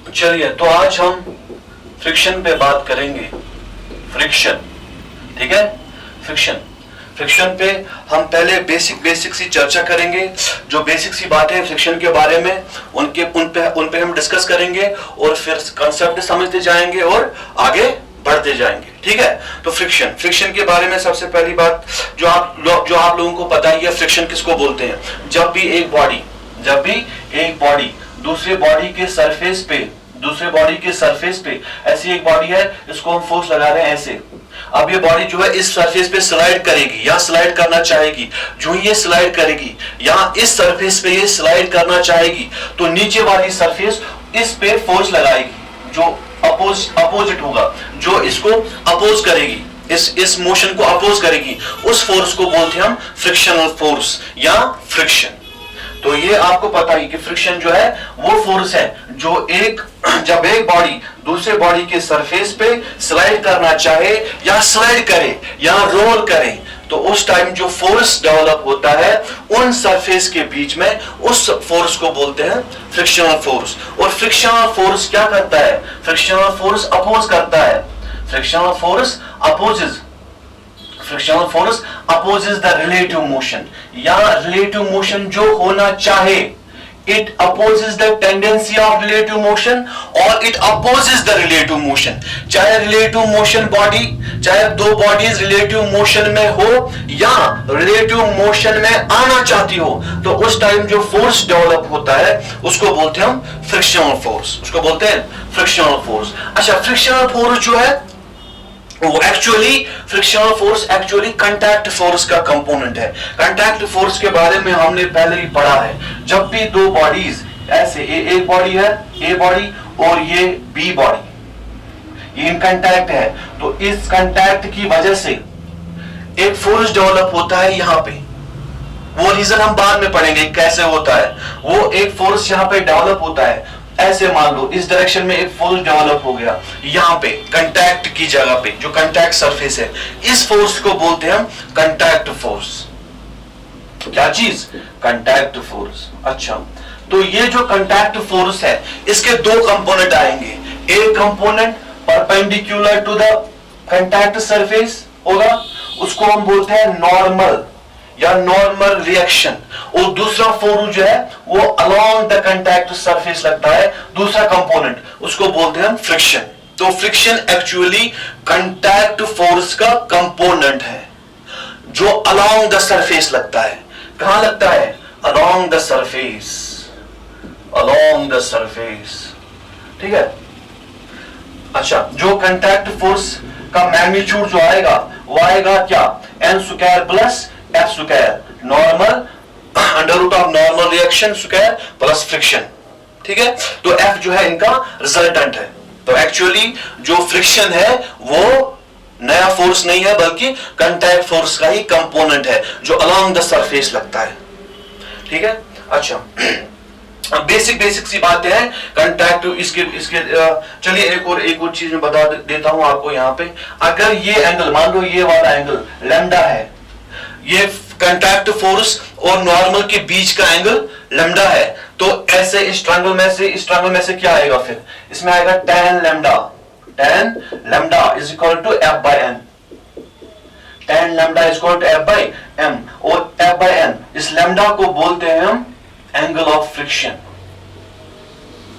चलिए, तो आज हम फ्रिक्शन पे बात करेंगे। फ्रिक्शन, ठीक है, फ्रिक्शन पे हम पहले बेसिक सी चर्चा करेंगे। जो बेसिक सी बातें हैं फ्रिक्शन के बारे में, उन पे हम डिस्कस करेंगे और फिर कॉन्सेप्ट समझते जाएंगे और आगे बढ़ते जाएंगे, ठीक है। तो फ्रिक्शन के बारे में सबसे पहली बात जो आप लोगों को पता ही है, फ्रिक्शन किसको बोलते हैं। जब भी एक बॉडी दूसरे बॉडी के सरफेस पे ऐसी एक बॉडी है, इसको हम फोर्स लगा रहे हैं ऐसे। अब ये बॉडी जो है इस सरफेस पे स्लाइड करेगी या स्लाइड करना चाहेगी। जो ही ये स्लाइड करेगी या इस सरफेस पे ये स्लाइड करना चाहेगी, तो नीचे वाली सरफेस इस पे फोर्स लगाएगी जो अपोजिट होगा, जो इसको अपोज करेगी, इस मोशन को अपोज करेगी। उस फोर्स को बोलते हैं हम फ्रिक्शनल फोर्स या फ्रिक्शन। तो ये आपको पता ही कि फ्रिक्शन जो है वो फोर्स है जो जब एक बॉडी दूसरे बॉडी के सरफेस पे स्लाइड करना चाहे या स्लाइड करे या रोल करे, तो उस टाइम जो फोर्स डेवलप होता है उन सरफेस के बीच में, उस फोर्स को बोलते हैं फ्रिक्शनल फोर्स। और फ्रिक्शनल फोर्स क्या करता है? फ्रिक्शनल फोर्स अपोज करता है। Frictional force opposes the relative motion, या रिलेटिव मोशन जो होना चाहे, it opposes the tendency of relative motion और it opposes the relative motion. चाहे रिलेटिव मोशन चाहे दो बॉडीज रिलेटिव मोशन में हो या रिलेटिव मोशन में आना चाहती हो, तो उस टाइम जो फोर्स डेवलप होता है उसको बोलते हैं हम फ्रिक्शनल फोर्स। अच्छा, फ्रिक्शनल फोर्स जो है वो frictional force actually contact force का कंपोनेंट है। कांटेक्ट फोर्स के बारे में हमने पहले ही पढ़ा है। जब भी दो बॉडीज ऐसे, एक बॉडी है ए बॉडी और ये बी बॉडी, ये इन कांटेक्ट है, तो इस कांटेक्ट की वजह से एक फोर्स डेवलप होता है यहाँ पे। वो रीजन हम बाद में पढ़ेंगे कैसे होता है। वो एक फोर्स यहाँ पे डेवलप होता है। ऐसे मान लो इस डायरेक्शन में एक फोर्स डेवलप हो गया यहाँ पे कांटेक्ट की जगह पे, जो कांटेक्ट सरफेस है, इस फोर्स को बोलते हैं हम कांटेक्ट फोर्स। क्या चीज? Contact force. अच्छा, तो ये जो कांटेक्ट फोर्स है इसके दो कंपोनेंट आएंगे। एक component perpendicular to the contact surface होगा, उसको हम बोलते हैं नॉर्मल या नॉर्मल रिएक्शन, और दूसरा फोर्स जो है वो अलोंग द कांटेक्ट सरफेस लगता है, दूसरा कंपोनेंट, उसको बोलते हैं हम फ्रिक्शन। तो फ्रिक्शन एक्चुअली कांटेक्ट फोर्स का कंपोनेंट है जो अलोंग द सरफेस लगता है। कहां लगता है? अलोंग द सरफेस, ठीक है। अच्छा, जो कांटेक्ट फोर्स का मैग्नीट्यूड जो आएगा वो आएगा क्या? n square plus f square, normal under root of normal reaction square plus friction, ठीक है। तो f जो है इनका रिजल्टेंट है। तो एक्चुअली जो फ्रिक्शन है वो नया फोर्स नहीं है, बल्कि कांटेक्ट फोर्स का ही कंपोनेंट है जो अलोंग द सरफेस लगता है, ठीक है। अच्छा, बेसिक सी बातें हैं कांटेक्ट इसके चलिए एक और चीज मैं बता देता हूं आपको। यहाँ पे अगर ये एंगल, मान लो ये वाला एंगल लैम्डा है, ये कांटेक्ट फोर्स और नॉर्मल के बीच का एंगल लैम्डा है, तो ऐसे इस ट्रायंगल में से क्या आएगा? फिर इसमें आएगा tan lambda is equal to f by n। tan lambda is equal to f by m, और f बाय n, इस लैम्डा को बोलते हैं हम एंगल ऑफ फ्रिक्शन।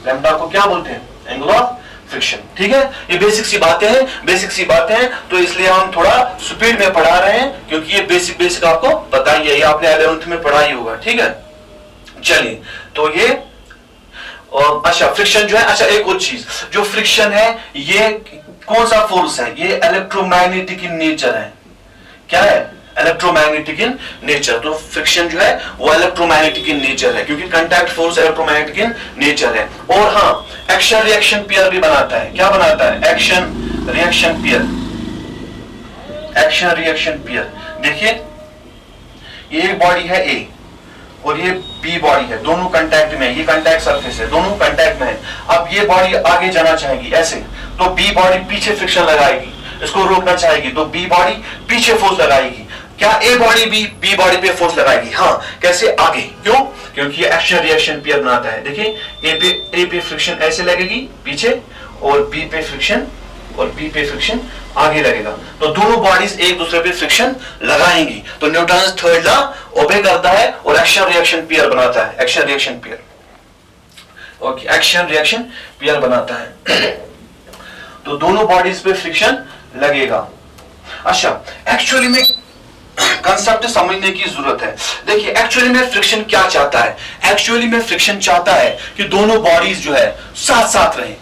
लैम्डा को क्या बोलते हैं? एंगल ऑफ फ्रिक्शन, ठीक है। ये बेसिक सी बातें हैं, तो इसलिए हम थोड़ा स्पीड में पढ़ा रहे हैं, क्योंकि ये बेसिक आपको पता ही है, ये आपने 11th में पढ़ा ही होगा, ठीक है। चलिए, तो ये अच्छा, फ्रिक्शन जो है, अच्छा एक और चीज, जो फ्रिक्शन है ये कौन सा फोर्स है? ये इलेक्ट्रोमैग्नेटिक इन नेचर है। क्या है? Electromagnetic in nature. तो फ्रिक्शन जो है वो इलेक्ट्रोमैग्नेटिक इन नेचर है, क्योंकि contact force electromagnetic in nature है। और हाँ, एक्शन रिएक्शन पेयर भी बनाता है। क्या बनाता है? Action reaction pair. देखिए, ये एक बॉडी है ए और ये बी बॉडी है, दोनों कांटेक्ट में, ये कांटेक्ट सरफेस है, दोनों कांटेक्ट में है। अब ये बॉडी आगे जाना चाहेगी ऐसे, तो बी बॉडी पीछे फ्रिक्शन लगाएगी, इसको रोकना चाहेगी, तो बी बॉडी पीछे फोर्स लगाएगी। क्या ए बॉडी भी बी बॉडी पे फोर्स लगाएगी? हाँ। कैसे? आगे। क्यों? क्योंकि ये एक्शन रिएक्शन पेयर बनाता है। देखिए ए पे फ्रिक्शन ऐसे लगेगी पीछे, और बी पे फ्रिक्शन आगे लगेगा, तो दोनों बॉडीज एक दूसरे पे फ्रिक्शन लगाएंगी, तो न्यूटन्स थर्ड लॉ ओबे करता है और एक्शन रिएक्शन पेयर बनाता है। Action reaction pair, okay, action reaction pair बनाता है। तो दोनों बॉडीज पे फ्रिक्शन लगेगा। अच्छा, एक्चुअली में कंसेप्ट समझने की जरूरत है। देखिए एक्चुअली में फ्रिक्शन क्या चाहता है? एक्चुअली में फ्रिक्शन चाहता है कि दोनों बॉडीज जो है साथ साथ रहें।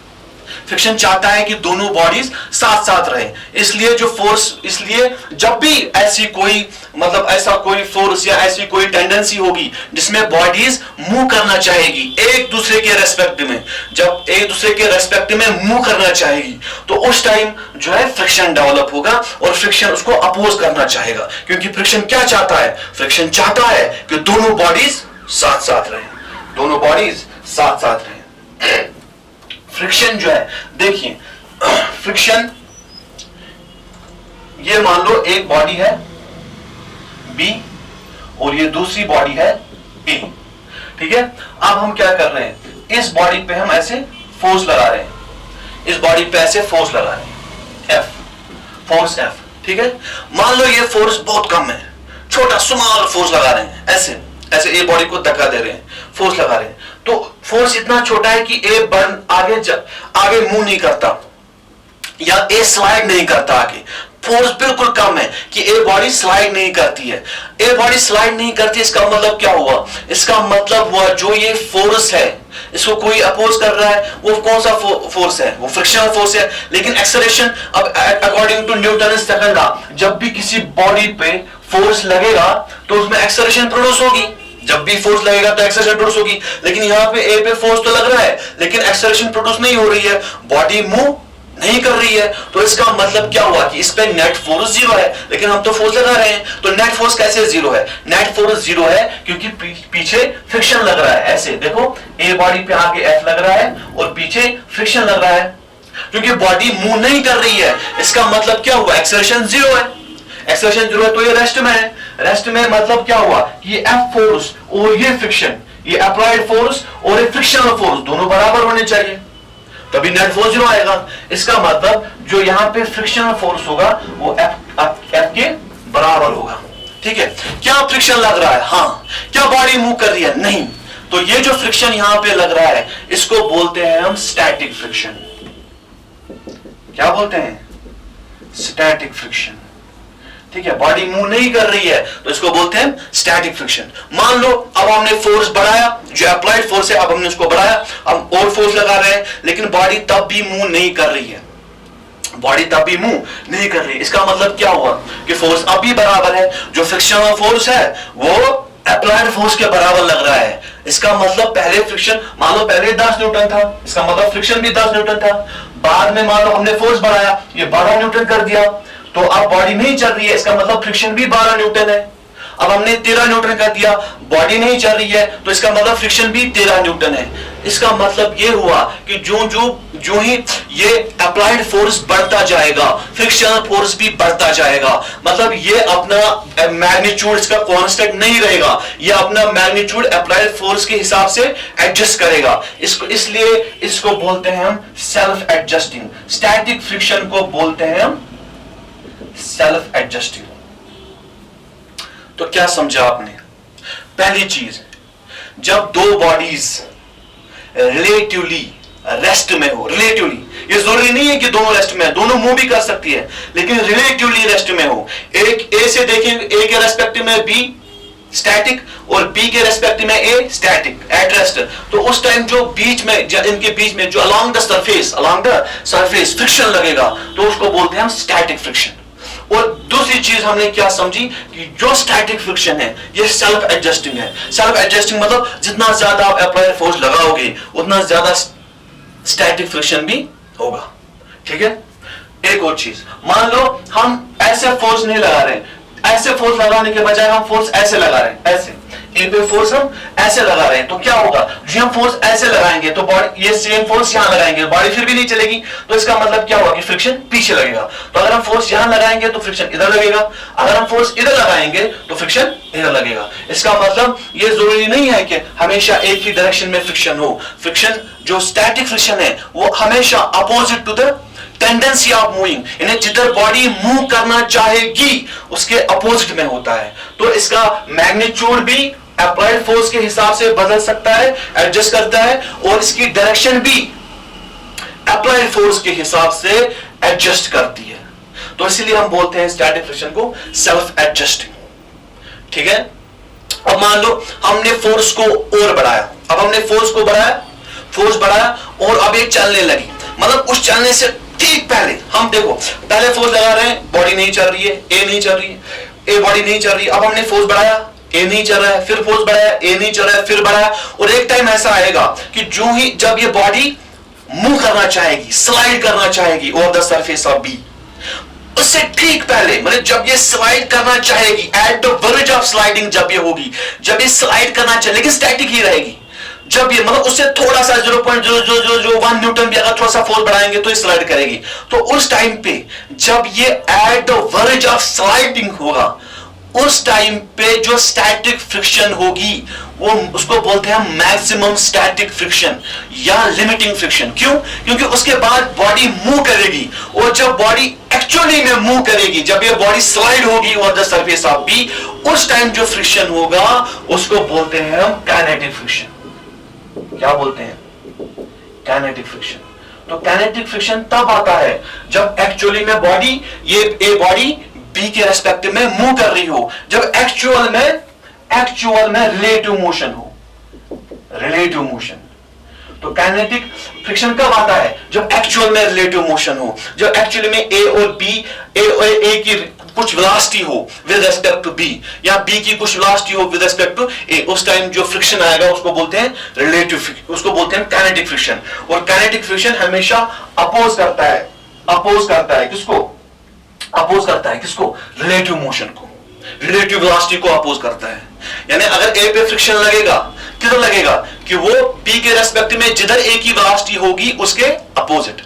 फ्रिक्शन चाहता है कि दोनों बॉडीज साथ साथ रहें। इसलिए जो फोर्स, इसलिए जब भी ऐसी कोई मतलब ऐसा कोई फोर्स या ऐसी कोई टेंडेंसी होगी जिसमें बॉडीज मूव करना चाहेगी एक दूसरे के रेस्पेक्ट में, जब एक दूसरे के रेस्पेक्ट में मूव करना चाहेगी, तो उस टाइम जो है फ्रिक्शन डेवलप होगा और फ्रिक्शन उसको अपोज करना चाहेगा। क्योंकि फ्रिक्शन क्या चाहता है? फ्रिक्शन चाहता है कि दोनों बॉडीज साथ साथ रहें, दोनों बॉडीज साथ साथ रहें। फ्रिक्शन जो है, देखिए फ्रिक्शन, ये मान लो एक बॉडी है बी और ये दूसरी बॉडी है ए, ठीक है। अब हम क्या कर रहे हैं, इस बॉडी पे हम ऐसे फोर्स लगा रहे हैं, इस बॉडी पे ऐसे फोर्स लगा रहे हैं, एफ, फोर्स एफ, ठीक है। मान लो ये फोर्स बहुत कम है, छोटा स्मॉल फोर्स लगा रहे हैं, ऐसे ऐसे ए बॉडी को धक्का दे रहे हैं, फोर्स लगा रहे हैं, तो फोर्स इतना छोटा है कि ए बर्न आगे मूव नहीं करता या ए स्लाइड नहीं करता आगे। फोर्स बिल्कुल कम है कि ए बॉडी स्लाइड नहीं करती है। ए बॉडी स्लाइड नहीं करती, इसका मतलब क्या हुआ? इसका मतलब हुआ जो ये फोर्स है, इसको कोई अपोज कर रहा है, वो कौन सा फोर्स है? वो फ्रिक्शनल फोर्स है। लेकिन एक्सेलरेशन, अब according to Newton second law, जब भी किसी बॉडी पे फोर्स लगेगा तो उसमें एक्सेलरेशन प्रोड्यूस होगी। जब भी फोर्स लगेगा तो एक्सेलरेशन प्रोड्यूस होगी। लेकिन यहाँ पे ए पे फोर्स तो लग रहा है लेकिन एक्सेलरेशन प्रोड्यूस नहीं हो रही है, बॉडी मूव नहीं कर रही है। तो इसका मतलब क्या हुआ कि इस पे नेट फोर्स जीरो है, लेकिन हम तो फोर्स लगा रहे हैं, तो नेट फोर्स कैसे जीरो है? नेट फोर्स जीरो है क्योंकि पीछे फ्रिक्शन लग रहा है। ऐसे देखो, ए बॉडी पे आगे एफ लग रहा है और पीछे फ्रिक्शन लग रहा है, क्योंकि बॉडी मूव नहीं कर रही है। इसका मतलब क्या हुआ? एक्सेलरेशन जीरो है। एक्सेलरेशन जीरो है तो ये रेस्ट में है। रेस्ट में मतलब क्या हुआ? ये एफ फोर्स और ये फ्रिक्शन, ये अप्लाइड फोर्स और ये फ्रिक्शनल फोर्स दोनों बराबर होने चाहिए, तभी नेट फोर्स जीरो आएगा। इसका मतलब जो यहां पे फ्रिक्शनल फोर्स होगा वो एफ के बराबर होगा, ठीक है। क्या फ्रिक्शन लग रहा है? हाँ। क्या बॉडी मूव कर रही है? नहीं। तो ये जो फ्रिक्शन यहां पे लग रहा है इसको बोलते हैं हम स्टैटिक फ्रिक्शन। क्या बोलते हैं? स्टैटिक फ्रिक्शन, ठीक है। बॉडी मूव नहीं कर रही है तो इसको बोलते हैं स्टैटिक फ्रिक्शन। मान लो अब हमने फोर्स बढ़ाया, जो अप्लाइड फोर्स है अब हमने उसको बढ़ाया, अब और फोर्स लगा रहे हैं, लेकिन बॉडी तब भी मूव नहीं कर रही है, बॉडी तब भी मूव नहीं कर रही। इसका मतलब क्या हुआ कि फोर्स अब भी बराबर है, जो फ्रिक्शनल फोर्स है वो अप्लाइड फोर्स के बराबर लग रहा है। इसका मतलब पहले फ्रिक्शन, मान लो पहले 10 न्यूटन था, इसका मतलब फ्रिक्शन भी 10 न्यूटन था। बाद में मान लो हमने फोर्स बढ़ाया, ये 12 न्यूटन कर दिया, तो अब बॉडी नहीं चल रही है, इसका मतलब फ्रिक्शन भी 12 न्यूटन है। अब हमने 13 न्यूटन कर दिया, बॉडी नहीं चल रही है, तो इसका मतलब फ्रिक्शन भी 13 न्यूटन है। इसका मतलब ये हुआ कि जो ही ये अप्लाइड फोर्स बढ़ता जाएगा, फ्रिक्शनल फोर्स भी बढ़ता जाएगा। मतलब ये अपना मैग्नीट्यूड इसका कांस्टेंट नहीं रहेगा, ये अपना मैग्नीट्यूड अप्लाइड फोर्स के हिसाब से एडजस्ट करेगा। इसलिए इसको बोलते हैं हम सेल्फ एडजस्टिंग। स्टैटिक फ्रिक्शन को बोलते हैं हम सेल्फ एडजस्टिंग। तो क्या समझा आपने? पहली चीज, जब दो बॉडीज रिलेटिवली रेस्ट में हो, रिलेटिवली, ये जरूरी नहीं है कि दोनों रेस्ट में है, दोनों मूव भी कर सकती है, लेकिन रिलेटिवली रेस्ट में हो। एक ए से देखेंगे, ए के रेस्पेक्ट में बी स्टैटिक और बी के रेस्पेक्ट में ए स्टैटिक एट रेस्ट, तो उस टाइम जो बीच में, इनके बीच में जो अलोंग द सरफेस फ्रिक्शन लगेगा तो उसको बोलते हैं हम स्टैटिक फ्रिक्शन। और दूसरी चीज हमने क्या समझी कि जो स्टैटिक फ्रिक्शन है ये सेल्फ एडजस्टिंग है। सेल्फ एडजस्टिंग मतलब जितना ज्यादा आप अप्लाइड फोर्स लगाओगे उतना ज्यादा स्टैटिक फ्रिक्शन भी होगा, ठीक है। एक और चीज, मान लो हम ऐसे फोर्स नहीं लगा रहे, ऐसे फोर्स लगाने के बजाय हम फोर्स ऐसे लगा रहे हैं, ऐसे, ए पे फोर्स हम ऐसे लगा रहे हैं, तो क्या होगा, जो हम फोर्स ऐसे लगाएंगे तो बॉडी, ये सेम फोर्स यहां लगाएंगे, बॉडी फिर भी नहीं चलेगी, तो इसका मतलब क्या होगा कि फ्रिक्शन पीछे लगेगा। तो अगर हम फोर्स यहां लगाएंगे तो फ्रिक्शन इधर लगेगा, अगर हम फोर्स इधर लगाएंगे तो फ्रिक्शन इधर लगेगा। इसका मतलब ये जरूरी नहीं है कि हमेशा एक ही डायरेक्शन में फ्रिक्शन हो। फ्रिक्शन जो स्टैटिक फ्रिक्शन है वो हमेशा opposite to the tendency of moving, यानी जिधर बॉडी मूव करना चाहेगी उसके अपोजिट में होता है। तो इसका मैग्नीट्यूड भी अप्लाइड फोर्स के हिसाब से बदल सकता है, एडजस्ट करता है, और इसकी डायरेक्शन भी अप्लाइड फोर्स के हिसाब से एडजस्ट करती है। तो इसलिए हम बोलते हैं स्टैटिक फ्रिक्शन को सेल्फ एडजस्टिंग। ठीक है, अब मान लो हमने फोर्स को और बढ़ाया, अब हमने फोर्स को बढ़ाया, फोर्स बढ़ाया और अब ये चलने लगी, मतलब उस चलने से ठीक पहले हम देखो, पहले फोर्स लगा रहे हैं, बॉडी नहीं चल रही है, ए नहीं चल रही है, ए बॉडी नहीं चल रही है, अब हमने फोर्स बढ़ाया, ए नहीं चल रहा है, फिर फोर्स बढ़ाया, ए नहीं चल रहा है, फिर बढ़ाया, और एक टाइम ऐसा आएगा कि जो ही जब ये बॉडी मूव करना चाहेगी, स्लाइड करना चाहेगी over the surface of B, उससे ठीक पहले, मतलब जब ये स्लाइड करना चाहेगी, at the verge of sliding जब ये होगी, जब ये स्लाइड करना चाहे, लेकिन स्टैटिक ही रहेगी, जब ये मतलब उससे थोड़ा सा 0.00001 न्यूटन भी अगर थोड़ा सा फोर्स बढ़ाएंगे तो ये स्लाइड करेगी, तो उस टाइम पे जब ये eight the verge of sliding होगा, उस टाइम पे जो स्टैटिक फ्रिक्शन होगी वो उसको बोलते हैं मैक्सिमम स्टैटिक फ्रिक्शन या लिमिटिंग फ्रिक्शन। क्यों? क्योंकि उसके बाद बॉडी मूव करेगी, और जब बॉडी एक्चुअली में मूव करेगी, जब ये बॉडी स्लाइड होगी over the surface of B, उस टाइम जो फ्रिक्शन होगा उसको बोलते हैं हम काइनेटिक फ्रिक्शन। क्या बोलते हैं? Kinetic friction. तो काइनेटिक फ्रिक्शन तब आता है जब एक्चुअली में बॉडी, ये ए बॉडी बी के रेस्पेक्टिव में मूव कर रही हो, जब एक्चुअल में रिलेटिव मोशन हो, रिलेटिव मोशन। तो काइनेटिक फ्रिक्शन कब आता है? जब एक्चुअल में रिलेटिव मोशन हो, जब एक्चुअली में ए और बी, ए की कुछ वेलोसिटी हो विद रेस्पेक्ट टू बी, या बी की कुछ वेलोसिटी हो विद रेस्पेक्ट टू ए, उस टाइम जो फ्रिक्शन आएगा उसको बोलते हैं रिलेटिव, उसको बोलते हैं काइनेटिक फ्रिक्शन। और काइनेटिक फ्रिक्शन हमेशा अपोज करता है किसको? अपोज करता है किसको? रिलेटिव मोशन को, रिलेटिव वेलोसिटी को अपोज करता है। यानी अगर ए पे फ्रिक्शन लगेगा, किधर लगेगा? कि वो बी के रेस्पेक्ट में जिधर ए की वेलोसिटी होगी उसके अपोजिट।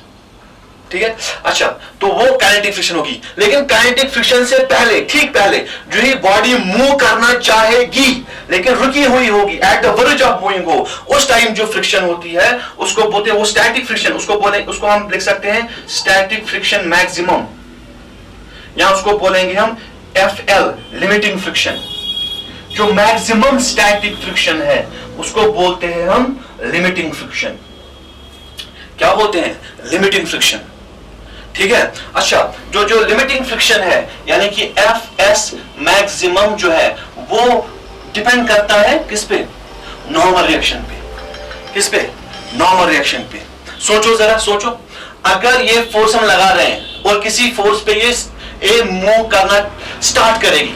ठीक है, अच्छा, तो वो काइनेटिक फ्रिक्शन होगी। लेकिन काइनेटिक फ्रिक्शन से पहले, ठीक पहले, जो ही बॉडी मूव करना चाहेगी लेकिन रुकी हुई होगी, eight the verge of moving हो, उस टाइम जो फ्रिक्शन होती है उसको बोलते हैं वो स्टैटिक फ्रिक्शन। उसको हम लिख सकते हैं स्टैटिक फ्रिक्शन मैक्सिमम, या उसको बोलेंगे हम FL, लिमिटिंग फ्रिक्शन। जो मैक्सिमम स्टैटिक फ्रिक्शन है उसको बोलते हैं हम लिमिटिंग फ्रिक्शन। क्या बोलते हैं? Limiting friction. ठीक है, अच्छा, जो लिमिटिंग फ्रिक्शन है यानी कि FS मैक्सिमम जो है वो डिपेंड करता है किस पे? नॉर्मल रिएक्शन पे। किस पे? नॉर्मल रिएक्शन पे। सोचो जरा, सोचो, अगर ये फोर्स हम लगा रहे हैं और किसी फोर्स पे ये मूव करना स्टार्ट करेगी,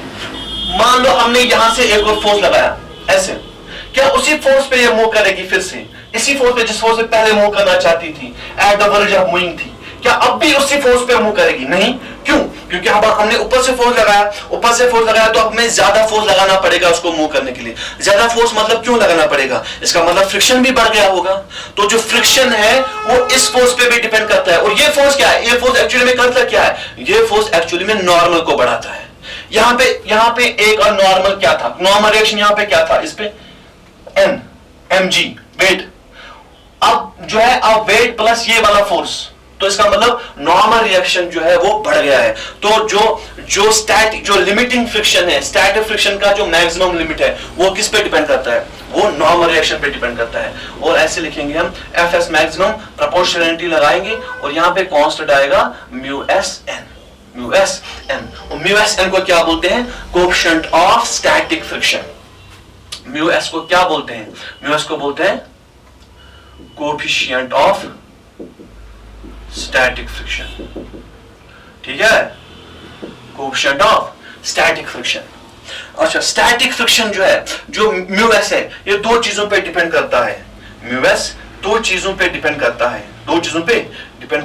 मान लो हमने यहां से एक और फोर्स लगाया ऐसे, क्या उसी फोर्स पे ये मूव करेगी फिर से? इसी फोर्स पे जिस फोर्स से पहले मूव करना चाहती थी, eight the verge of moving थी, क्या अब भी उसी फोर्स पे मूव करेगी? नहीं। क्यों? क्योंकि अब हमने ऊपर से फोर्स लगाया, तो हमें ज्यादा फोर्स लगाना पड़ेगा उसको मूव करने के लिए। ज्यादा फोर्स मतलब क्यों लगाना पड़ेगा? इसका मतलब फ्रिक्शन भी बढ़ गया होगा। तो जो फ्रिक्शन है वो इस फोर्स पे भी डिपेंड करता है। और ये फोर्स क्या है? ये फोर्स एक्चुअली में करता क्या है? ये फोर्स एक्चुअली में नॉर्मल को बढ़ाता है। यहाँ पे एक और नॉर्मल क्या था? नॉर्मल रिएक्शन यहाँ पे क्या था? इस पे N, mg, वेट। अब जो है, अब वेट प्लस ये वाला फोर्स, तो इसका मतलब नॉर्मल रिएक्शन जो है वो बढ़ गया है। तो जो लिमिटिंग फ्रिक्शन है, स्टैटिक फ्रिक्शन का जो मैक्सिमम लिमिट है वो किस पे डिपेंड करता है? वो नॉर्मल रिएक्शन पे डिपेंड करता है। और ऐसे लिखेंगे हम FS मैक्सिमम, प्रोपोर्शनलिटी लगाएंगे और यहाँ पे कांस्टेंट आएगा μSN। और μSN को क्या बोलते हैं? Coefficient of static friction. μS को क्या बोलते हैं? μS को बोलते हैं कोएफिशिएंट ऑफ स्टैटिक फ्रिक्शन। ठीक है, कोएफिशिएंट ऑफ स्टैटिक फ्रिक्शन। अच्छा, स्टैटिक फ्रिक्शन जो है, जो μS है, ये दो चीजों पे डिपेंड करता है। μS दो चीजों पे डिपेंड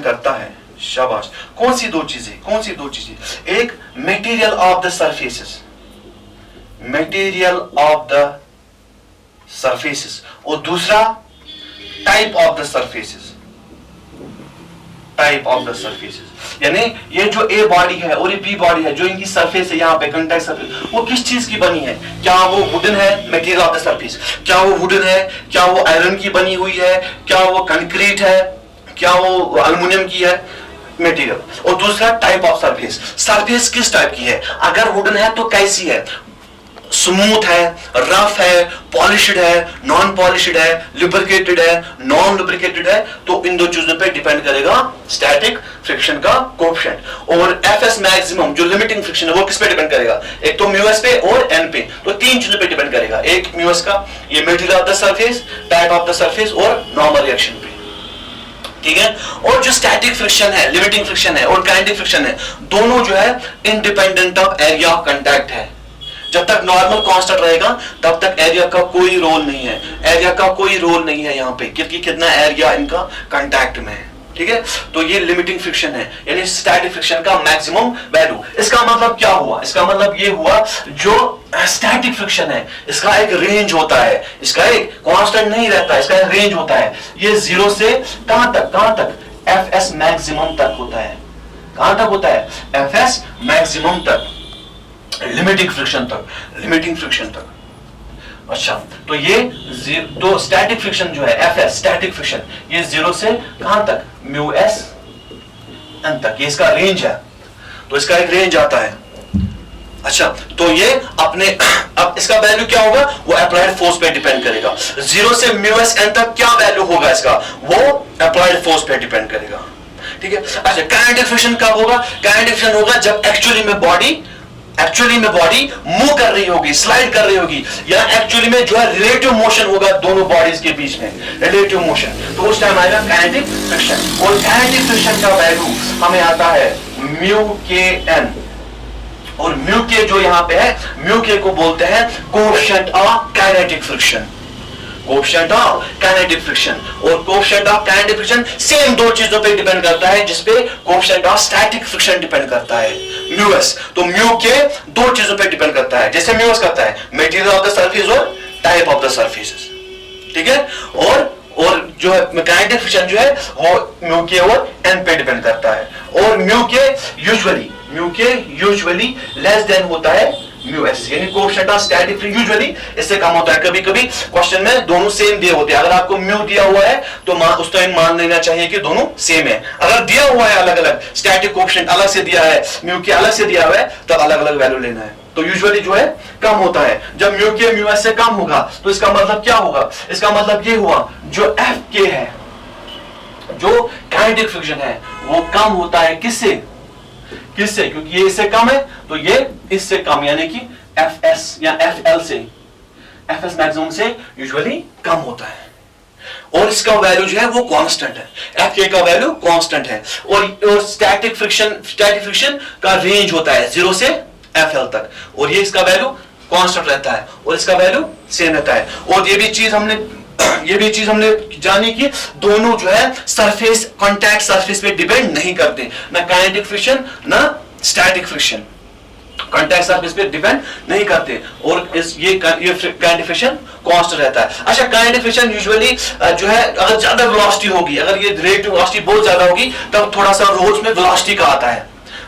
करता है। शाबाश। कौन सी दो चीजें? एक, material of the surfaces, material of the surfaces, और दूसरा type of the surfaces, type of the surfaces. यानी ये जो ए बॉडी है और ये बी बॉडी है, जो इनकी सरफेस है यहाँ पे कांटेक्ट सरफेस, वो किस चीज की बनी है? क्या वो वुडन है, मटेरियल ऑफ द सरफेस, क्या वो वुडन है, क्या वो आयरन की बनी हुई है, क्या वो कंक्रीट है, क्या वो एल्युमिनियम की है मटेरियल। और दूसरा टाइप ऑफ सरफेस, सरफेस किस टाइप की है? अगर वुडन है तो कैसी है? स्मूथ है, रफ है, पॉलिश्ड है, नॉन पॉलिश्ड है, लुब्रिकेटेड है, नॉन लुब्रिकेटेड है, तो इन दो चीजों पे डिपेंड करेगा स्टैटिक फ्रिक्शन का कोएफिशिएंट। और एफएस मैक्सिमम जो लिमिटिंग फ्रिक्शन है वो किस पे डिपेंड करेगा? एक तो म्यू एस पे और एन पे, तो तीन चीजों पे डिपेंड करेगा। एक म्यू एस का, ये material of the surface, type of the surface और नॉर्मल रिएक्शन पे, ठीक है। और जो स्टैटिक फ्रिक्शन है, लिमिटिंग फ्रिक्शन है और काइनेटिक फ्रिक्शन है, दोनों जो है independent of area of contact है। जब तक नॉर्मल कांस्टेंट रहेगा तब तक एरिया का कोई रोल नहीं है, एरिया का कोई रोल नहीं है यहाँ पे, क्योंकि कितना एरिया इनका कांटेक्ट में है, ठीक है। तो ये लिमिटिंग फ्रिक्शन है, यानी स्टैटिक फ्रिक्शन का मैक्सिमम वैल्यू। इसका मतलब क्या हुआ? इसका मतलब ये हुआ जो स्टैटिक फ्रिक्शन है इसका एक रेंज होता है, इसका एक कांस्टेंट नहीं रहता, इसका एक रेंज होता है। ये जीरो से कहां तक? एफ एस मैक्सिमम तक होता है। कहां तक होता है? एफ एस मैक्सिमम तक, लिमिटिंग फ्रिक्शन तक, लिमिटिंग फ्रिक्शन तक। अच्छा, तो ये तो स्टैटिक फ्रिक्शन जो है एफ एस, स्टैटिक फ्रिक्शन, ये जीरो से कहां तक? म्यू एस एन तक, ये इसका रेंज है, तो इसका एक रेंज आता है। अच्छा, तो ये अपने अब इसका वैल्यू क्या होगा? वो अप्लाइड फोर्स पे डिपेंड करेगा। जीरो से म्यू एस एन तक क्या वैल्यू होगा इसका? वो अप्लाइड फोर्स पे डिपेंड करेगा, ठीक है। अच्छा, काइनेटिक फ्रिक्शन कब होगा? काइनेटिक फ्रिक्शन होगा जब एक्चुअली में बॉडी मूव कर रही होगी, स्लाइड कर रही होगी, या एक्चुअली में जो है रिलेटिव मोशन होगा दोनों बॉडीज के बीच में, रिलेटिव मोशन, तो उस टाइम आएगा काइनेटिक फ्रिक्शन। और काइनेटिक फ्रिक्शन का वैल्यू हमें आता है म्यू के एन, और म्यू के जो यहां पे है, म्यू के को बोलते हैं coefficient of kinetic friction, coefficient of kinetic friction. और coefficient of kinetic friction same दो चीजों पे डिपेंड करता है, जिसपे coefficient of static friction depend करता है, म्यू एस। तो म्यू के दो चीजों पे डिपेंड करता है, जैसे म्यू एस करता है मटेरियल ऑफ द सरफेस और टाइप ऑफ द सरफेसेस, ठीक है। और जो है काइनेटिक फ्रिक्शन जो है वो म्यू के और एन पे डिपेंड करता है। और म्यू के यूजुअली लेस देन होता है म्यू एस, यानी coefficient of static friction usually इससे कम होता है। कभी कभी क्वेश्चन में दोनों सेम दिए होते हैं, अगर आपको म्यू दिया हुआ है तो उस टाइम मान लेना चाहिए कि दोनों सेम है। अगर दिया हुआ है अलग अलग, स्टैटिक कोएफिशिएंट अलग से दिया है, म्यू के अलग से दिया हुआ है, तो अलग अलग वैल्यू लेना है। तो यूजुअली जो है कम होता है। जब म्यू के म्यू एस से कम होगा तो इसका मतलब क्या होगा? इसका मतलब ये हुआ जो एफ के है, जो काइनेटिक फ्रिक्शन है, वो कम होता है किससे? क्योंकि ये इससे कम है तो ये इससे कम, यानी कि एफ एस या एफ एल से, एफ एस मैक्सिमम से यूजुअली कम होता है। और इसका वैल्यू जो है वो कांस्टेंट है, एफ के का वैल्यू कांस्टेंट है। और स्टैटिक फ्रिक्शन का रेंज होता है जीरो से एफ एल तक, और ये इसका वैल्यू कांस्टेंट रहता है और इसका वैल्यू सेम रहता है। और ये भी चीज हमने जानी कि दोनों जो है सरफेस, कांटेक्ट सरफेस पे डिपेंड नहीं करते, ना काइनेटिक फ्रिक्शन ना स्टैटिक फ्रिक्शन कांटेक्ट सरफेस पे डिपेंड नहीं करते। और ये काइनेटिक फ्रिक्शन कांस्टेंट रहता है। अच्छा, काइनेटिक फ्रिक्शन यूजुअली जो है अगर ज्यादा वेलोसिटी होगी, अगर ये रिलेटिव वेलोसिटी बहुत ज्यादा होगी, तब थोड़ा सा रोल्स में वेलोसिटी का आता है,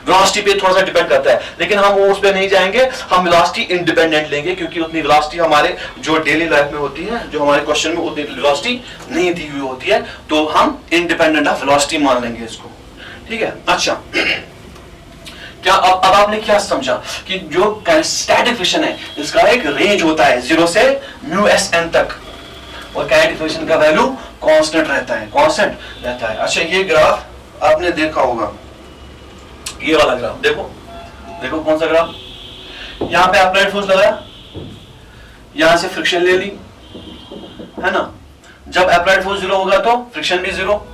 वेलोसिटी पे थोड़ा सा डिपेंड करता है। लेकिन हम उस पे नहीं जाएंगे, हम वेलोसिटी इंडिपेंडेंट लेंगे, क्योंकि उतनी वेलोसिटी हमारे जो डेली लाइफ में होती है, जो हमारे क्वेश्चन में उतनी वेलोसिटी नहीं दी हुई होती है, तो हम इंडिपेंडेंट ऑफ वेलोसिटी मान लेंगे इसको, ठीक है। अच्छा, क्या अब आपने क्या समझा कि जो स्टैटिक फ्रिक्शन है इसका एक रेंज होता है जीरो से म्यू एस एन तक, और काइनेटिक फ्रिक्शन का वैल्यू कांस्टेंट रहता है, अच्छा, ये ग्राफ आपने देखा होगा, ये वाला ग्राफ देखो कौन सा ग्राफ? यहां पे अप्लाइड फोर्स लगाया, यहां से फ्रिक्शन ले ली, है ना। जब अप्लाइड फोर्स जीरो होगा तो फ्रिक्शन भी जीरो,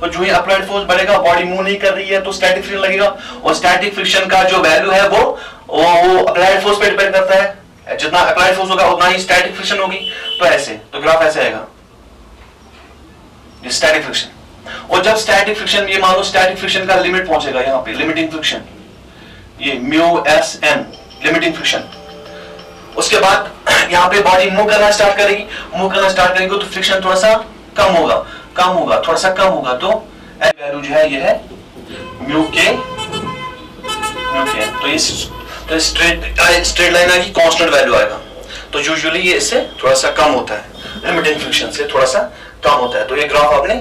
और जो ही अप्लाइड फोर्स बढ़ेगा, बॉडी मूव नहीं कर रही है तो स्टैटिक फ्रिक्शन लगेगा, और स्टैटिक फ्रिक्शन का जो वैल्यू है वो अप्लाइड फोर्स पे डिपेंड करता है। जितना अप्लाइड फोर्स होगा उतना ही स्टैटिक फ्रिक्शन होगी। तो ऐसे, तो ग्राफ ऐसे आएगा, स्टैटिक फ्रिक्शन। और जब स्टैटिक फ्रिक्शन, ये मान लो स्टैटिक फ्रिक्शन का लिमिट पहुंचेगा यहां पे, लिमिटिंग फ्रिक्शन, ये mu S N limiting friction, उसके बाद यहाँ पे बॉडी मूव करना स्टार्ट करेगी, मूव करना स्टार्ट करेगी तो फ्रिक्शन थोड़ा सा कम होगा, थोड़ा सा कम होगा, तो वैल्यू जो है ये है म्यू के, तो स्ट्रेट लाइन आएगी, कांस्टेंट वैल्यू आएगा, तो यूजुअली ये इससे थोड़ा सा कम होता है, लिमिटिंग फ्रिक्शन से थोड़ा सा कम होता है। तो ये ग्राफ आपने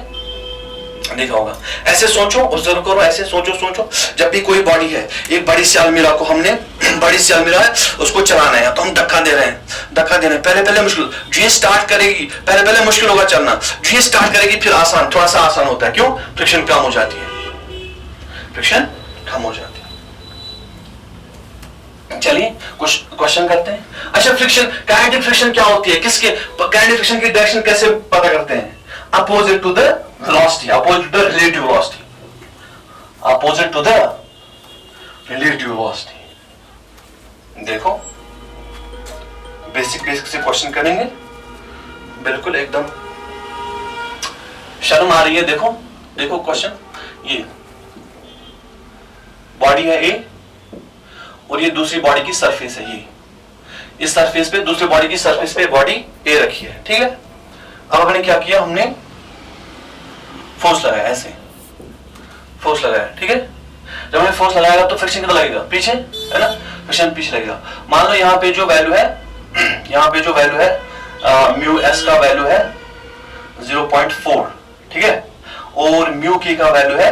देखा होगा। ऐसे सोचो, ऑब्जर्व करो, ऐसे सोचो जब भी कोई बॉडी है, एक बड़ी सी अलमीरा को हमने, बड़ी सी अलमीरा है उसको चलाना है, तो हम धक्का दे रहे हैं, पहले मुश्किल, जो ये स्टार्ट करेगी पहले मुश्किल होगा चलना, जो ये स्टार्ट करेगी फिर आसान, थोड़ा सा आसान होता है, क्यों? फ्रिक्शन कम हो जाती है। चलिए कुछ क्वेश्चन करते हैं। अच्छा, फ्रिक्शन, काइनेटिक फ्रिक्शन क्या होती है, किसके, काइनेटिक फ्रिक्शन की डायरेक्शन कैसे पता करते हैं? Opposite to the velocity, opposite to the relative velocity, opposite to the relative velocity. देखो बेसिक से क्वेश्चन करेंगे, बिल्कुल एकदम शर्म आ रही है। देखो क्वेश्चन, ये बॉडी है ए और ये दूसरी बॉडी की सरफेस है, ये इस सरफेस पे, दूसरी बॉडी की सरफेस पे बॉडी ए रखी है, ठीक है। अब हमने क्या किया, हमने फोर्स लगाया, ऐसे फोर्स लगाया, ठीक है। जब हमने फोर्स लगाएगा तो फ्रिक्शन कितना लगेगा, पीछे है ना, फ्रिक्शन पीछे लगेगा। मान लो यहाँ पे जो वैल्यू है म्यू एस का वैल्यू है 0.4, ठीक है, और म्यू के का वैल्यू है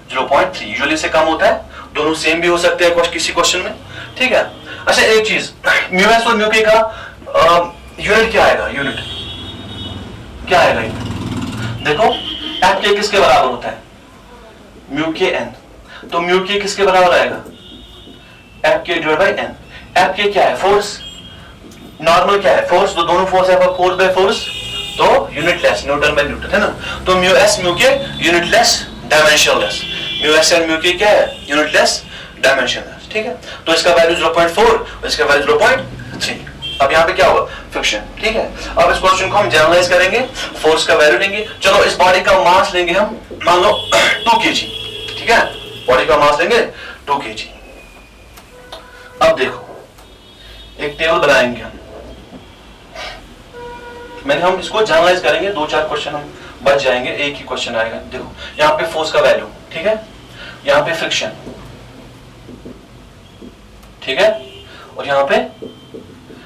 0.3, यूजुअली से कम होता है, दोनों सेम भी हो सकते हैं किसी क्वेश्चन में, ठीक है। अच्छा, एक चीज, म्यू एस और म्यू के का यूनिट क्या आएगा, देखो एफ के किसके बराबर होता है, म्यू के एन, तो म्यू के किसके बराबर आएगा, एफ के डिवाइड बाई एन। एफ के क्या है, फोर्स, नॉर्मल क्या है, फोर्स, तो दोनों फोर्स है, फोर्स बाय फोर्स, तो यूनिटलेस, न्यूटन बाय न्यूटन, है ना। तो म्यू एस म्यू के unitless, dimensionless, mu S and mu के क्या है, यूनिटलेस, डायमेंशनलेस, ठीक है। तो इसका वैल्यू 0.4 और इसका वैल्यू 0.3। अब यहाँ पे क्या होगा, फ्रिक्शन, ठीक है। अब इस क्वेश्चन को हम जनरलाइज करेंगे, फोर्स का वैल्यू लेंगे। चलो इस बॉडी का मास लेंगे हम, मान लो 2 kg, ठीक है, बॉडी का मास लेंगे 2 kg। अब देखो एक टेबल बनाएंगे हम इसको जनरलाइज करेंगे, 2-4 क्वेश्चन हम बच जाएंगे, एक ही क्वेश्चन आएगा। देखो यहाँ पे फोर्स का वैल्यू, ठीक है, यहाँ पे फ्रिक्शन, ठीक है, और यहाँ पे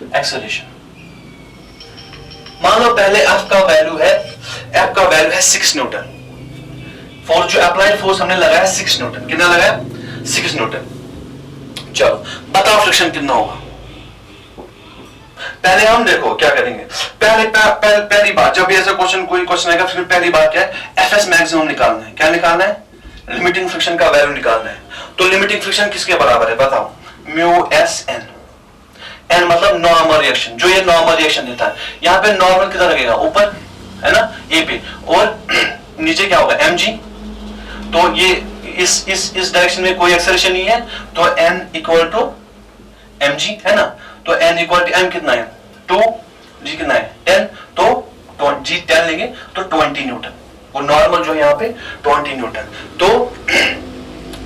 एक्सेलरेशन। मान लो पहले F का वैल्यू है 6 न्यूटन, फोर्स जो अप्लाइड फोर्स हमने लगाया 6 न्यूटन, कितना लगाया, 6 न्यूटन। चलो बताओ फ्रिक्शन कितना होगा। पहले हम देखो क्या करेंगे, पहली बात, जब ऐसा कोई क्वेश्चन आएगा, फिर पहली बात क्या है, एफएस मैक्सिमम निकालना है। क्या निकालना है, लिमिटिंग फ्रिक्शन का वैल्यू निकालना है। तो लिमिटिंग फ्रिक्शन किसके बराबर है, बताओ, म्यू एस एन, एन मतलब नॉर्मल रिएक्शन, जो ये नॉर्मल रिएक्शन देता है। यहाँ पे नॉर्मल कितना लगेगा, ऊपर है ना, ए पे, और नीचे क्या होगा, एम जी। तो ये इस डायरेक्शन में कोई एक्सेलरेशन नहीं है, तो N equal to M G, है ना। तो एन इक्वल टू एम कितना है, 2, जी कितना है 10, तो जी 10 लेंगे तो 20 न्यूटन, और नॉर्मल जो है यहाँ पे 20 न्यूटन। तो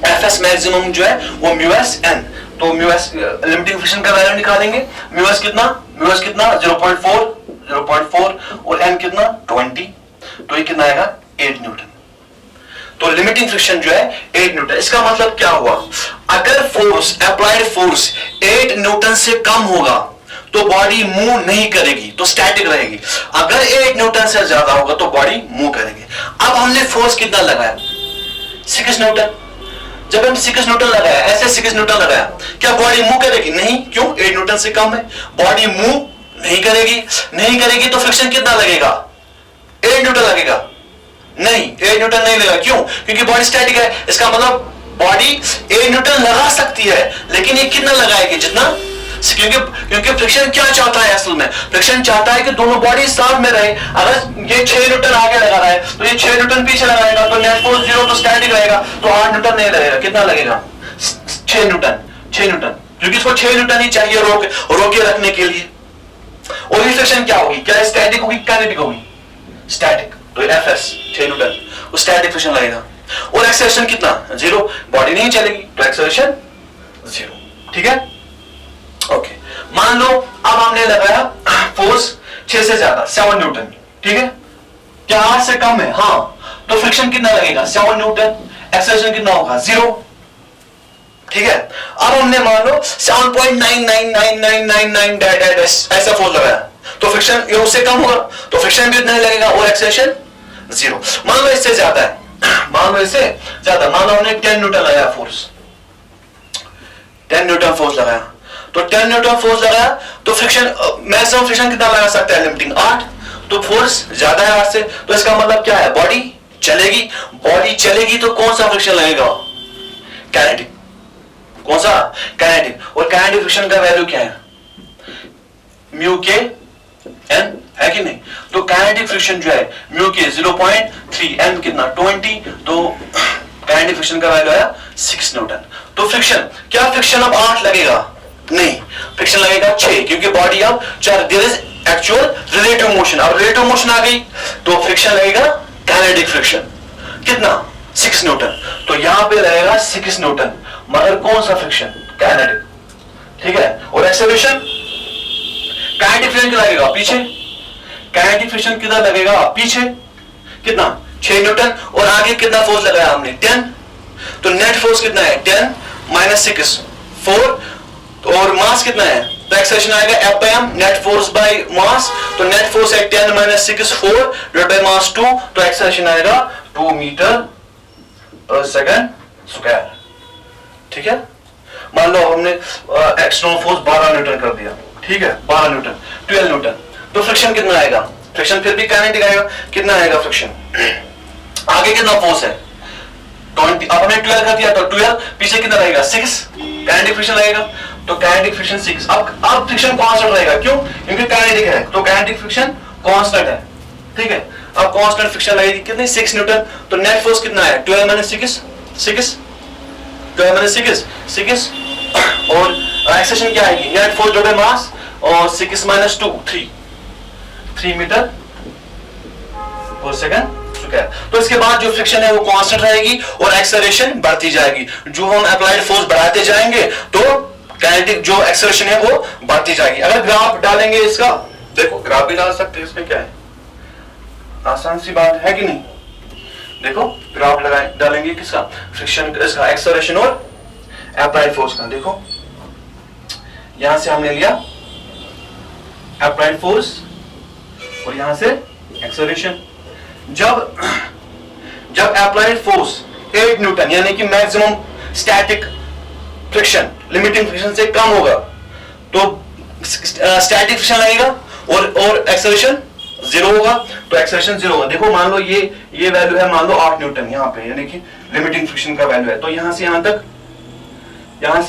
एफ एस मैक्सिमम जो है वो म्यू एस एन, तो म्यू एस लिमिटिंग फ्रिक्शन का वैल्यू निकालेंगे, म्यू एस कितना 0.4 और एन कितना 20, तो ये कितना आएगा 8 न्यूटन। तो लिमिटिंग फ्रिक्शन जो है 8 न्यूटन। इसका मतलब क्या हुआ, अगर फोर्स, अप्लाइड फोर्स 8 न्यूटन से कम होगा तो बॉडी मूव नहीं करेगी, तो स्टैटिक रहेगी। अगर 8 न्यूटन से ज्यादा होगा तो बॉडी मूव करेगी। अब हमने फोर्स कितना लगाया, 6 न्यूटन। जब हम 6 न्यूटन लगाया, ऐसे 6 न्यूटन लगाया, क्या बॉडी मूव करेगी, नहीं, क्यों, 8 न्यूटन से कम है, बॉडी मूव नहीं करेगी। तो फ्रिक्शन कितना लगेगा, 8 न्यूटन लगेगा, नहीं 8 न्यूटन नहीं लगेगा, क्यों, क्योंकि बॉडी स्टैटिक है। इसका मतलब बॉडी 8 न्यूटन लगा सकती है, लेकिन ये कितना लगाएगी, जितना, क्योंकि फ्रिक्शन क्या चाहता है, असल में फ्रिक्शन चाहता है कि दोनों बॉडी साथ में रहे। अगर ये 6 न्यूटन आगे लगा रहा है तो ये 6 न्यूटन पीछे लगाएगा, तो नेट फोर्स 0, तो स्टैटिक रहेगा, तो 8 न्यूटन नहीं लगेगा, कितना लगेगा, 6 न्यूटन, क्योंकि इसको 6 न्यूटन ही चाहिए रोके रखने के लिए। और ये फ्रिक्शन क्या होगी, क्या स्टैटिक होगी, काइनेटिक होगी, स्टैटिक, तो एफ एस 6 न्यूटन, वो स्टैटिक फ्रिक्शन लगेगा। और एक्सेलरेशन कितना, 0, बॉडी नहीं चलेगी, तो एक्सेलरेशन 0, ठीक है। ओके, मान लो अब हमने लगाया फोर्स 6 से ज्यादा 7 न्यूटन, ठीक है, क्या 8 से कम है? हाँ, तो फ्रिक्शन कितना लगेगा? 7 न्यूटन। एक्सेलरेशन कितना होगा? 0, ठीक है। अब हमने मान लो 7.999999 ऐसा फोर्स लगाया, तो फ्रिक्शन ये उससे कम होगा, तो फ्रिक्शन भी उतना ही लगेगा और एक्सेलरेशन 0। मान लो इससे ज्यादा है, मान लो इससे ज्यादा, मान लो हमने 10 न्यूटन लगाया फोर्स, 10 न्यूटन फोर्स लगाया, तो 10 न्यूटन फोर्स लगाया तो फ्रिक्शन मैक्सिमम फ्रिक्शन कितना लगा सकता है? लिमिटिंग 8, तो फोर्स ज्यादा है 8 से, तो इसका मतलब क्या है? बॉडी चलेगी, बॉडी चलेगी तो कौन सा फ्रिक्शन लगेगा? काइनेटिक। कौन सा? काइनेटिक। और काइनेटिक फ्रिक्शन का वैल्यू क्या है? म्यू के एन, है कि नहीं? तो काइनेटिक फ्रिक्शन जो है म्यू के 0.3, एन कितना? 20, तो काइनेटिक फ्रिक्शन का वैल्यू आया 6 न्यूटन। तो फ्रिक्शन, क्या फ्रिक्शन अब 8 लगेगा? नहीं, फ्रिक्शन लगेगा 6, क्योंकि बॉडी अब चल, there is actual relative motion, अब रिलेटिव मोशन आ गई तो फ्रिक्शन लगेगा काइनेटिक फ्रिक्शन कितना? 6 न्यूटन। तो यहां पे लगेगा 6 न्यूटन, मगर कौन सा फ्रिक्शन? काइनेटिक, ठीक है। और एक्सेलरेशन, काइनेटिक फ्रिक्शन कितना लगेगा? पीछे। काइनेटिक फ्रिक्शन कितना लगेगा? पीछे, कितना? 6 न्यूटन। और आगे कितना फोर्स लगाया हमने? 10, तो नेट फोर्स कितना है? 10 माइनस 6 4, और मास कितना है? तो एक्सेलरेशन आएगा F by m, net force by mass, तो नेट फोर्स है 10 माइनस 6 4 डिवाइड बाय मास 2, तो एक्सेलरेशन आएगा 2 मीटर पर सेकंड स्क्वायर, ठीक है। मान लो हमने एक्सटर्नल फोर्स 12 न्यूटन कर दिया, ठीक है, 12 न्यूटन, 12 न्यूटन, तो फ्रिक्शन कितना आएगा? फ्रिक्शन फिर भी काइनेटिक आएगा, कितना आएगा फ्रिक्शन? आगे कितना फोर्स है? 20, अब हमने 12 कर दिया, तो 12 पीछे कितना रहेगा? 6, काइनेटिक फ्रिक्शन लगेगा, तो काइनेटिक फ्रिक्शन 6। अब फ्रिक्शन कांस्टेंट रहेगा, क्यों? क्योंकि काइनेटिक है, तो काइनेटिक फ्रिक्शन कांस्टेंट है, ठीक है। अब कांस्टेंट फ्रिक्शन लगेगी कितनी? 6 न्यूटन, तो नेट फोर्स कितना है? 12 माइनस 6, 12 माइनस 6, और एक्सेलरेशन क्या आएगी? Net force divide by mass, और 6 माइनस 2 3 मीटर पर सेकंड स्क्वायर। तो इसके बाद जो फ्रिक्शन है वो कांस्टेंट रहेगी और एक्सेलरेशन बढ़ती जाएगी। जो हम अप्लाइड फोर्स बढ़ाते जाएंगे तो काइनेटिक जो एक्सेलरेशन है वो बढ़ती जाएगी। अगर ग्राफ डालेंगे इसका, देखो ग्राफ भी डाल सकते हैं, इसमें क्या है, आसान सी बात है कि नहीं? देखो ग्राफ लगाए डालेंगे किसका? फ्रिक्शन, इसका एक्सेलरेशन और अप्लाइड फोर्स का। देखो यहां से हमने लिया अप्लाइड फोर्स और यहां से एक्सेलरेशन। जब अप्लाइड फोर्स 8 न्यूटन यानी कि maximum static friction limiting friction से कम होगा तो स्टैटिक फ्रिक्शन लगेगा और एक्सेलरेशन 0 होगा, तो एक्सेलरेशन 0 होगा। देखो मान लो ये वैल्यू है, मान लो 8 न्यूटन यहाँ पे, यानी कि लिमिटिंग फ्रिक्शन का वैल्यू है, तो यहां से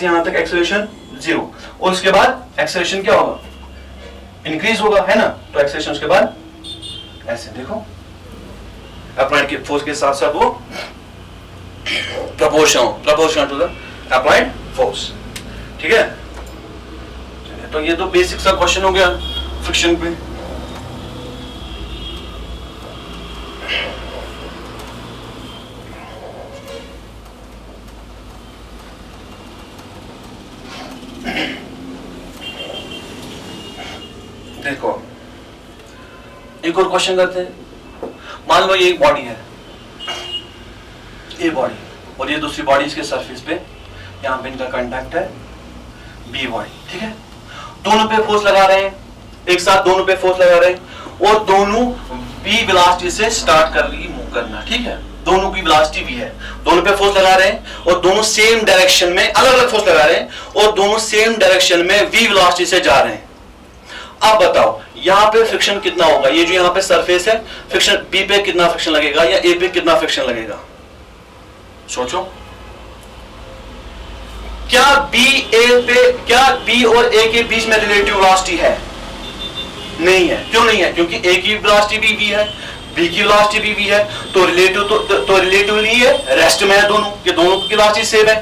यहां तक एक्सेलरेशन 0, और उसके बाद एक्सेलरेशन क्या होगा? इंक्रीज होगा, है ना? तो एक्सेलरेशन उसके बाद ऐसे, देखो अप्लाइड के फोर्स के साथ साथ वो proportional to the applied force, ठीक है। तो ये तो बेसिक सा क्वेश्चन हो गया फ्रिक्शन पे। देखो एक और क्वेश्चन करते हैं। मान लो ये एक बॉडी है, ये बॉडी, और ये दूसरी बॉडी इसके सरफेस पे, यहाँ पे इनका कांटेक्ट है, बी बॉडी, ठीक है। दोनों पे फोर्स लगा रहे हैं, एक साथ दोनों पे फोर्स लगा रहे हैं, और दोनों बी वेलोसिटी से स्टार्ट कर रही मूव करना, ठीक है। दोनों की वेलोसिटी भी है, दोनों पे फोर्स लगा रहे हैं और दोनों सेम डायरेक्शन में, अलग अलग फोर्स लगा रहे हैं और दोनों सेम डायरेक्शन में वी वेलोसिटी से जा रहे हैं। अब बताओ यहाँ पे फ्रिक्शन कितना होगा? ये जो यहाँ पे सरफेस है, फ्रिक्शन बी पे कितना फ्रिक्शन लगेगा या ए पे कितना फ्रिक्शन लगेगा? सोचो। क्या बी और ए के बीच में रिलेटिव वेलोसिटी है? नहीं है। क्यों नहीं है? क्योंकि ए की वेलोसिटी भी वी है, बी की वेलोसिटी भी है, तो रिलेटिव तो रिलेटिवली है, रेस्ट में है दोनों, कि दोनों की वेलोसिटी सेम है,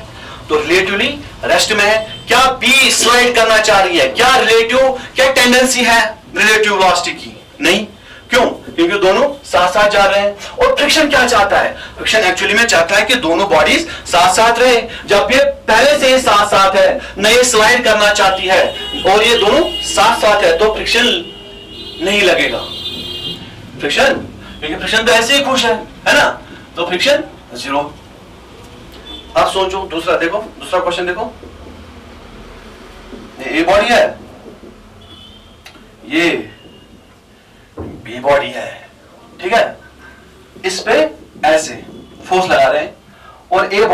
तो रिलेटिवली रेस्ट में है। क्या बी स्लाइड करना चाह रही है? क्या रिलेटिव, क्या टेंडेंसी है रिलेटिव वेलोसिटी की? नहीं। क्यों? क्योंकि दोनों साथ साथ जा रहे हैं। और फ्रिक्शन क्या चाहता है? फ्रिक्शन एक्चुअली में चाहता है कि दोनों बॉडीज साथ साथ रहे। जब ये पहले से ही साथ साथ है, न ये स्लाइड करना चाहती है और ये दोनों साथ साथ है, तो फ्रिक्शन नहीं लगेगा। फ्रिक्शन, क्योंकि फ्रिक्शन तो ऐसे ही खुश है ना, तो फ्रिक्शन जीरो। अब सोचो दूसरा, देखो दूसरा क्वेश्चन देखो, ये बॉडी है, ये बी बॉडी है, ठीक है, इस पे ऐसे फोर्स लगा रहे हैं और ए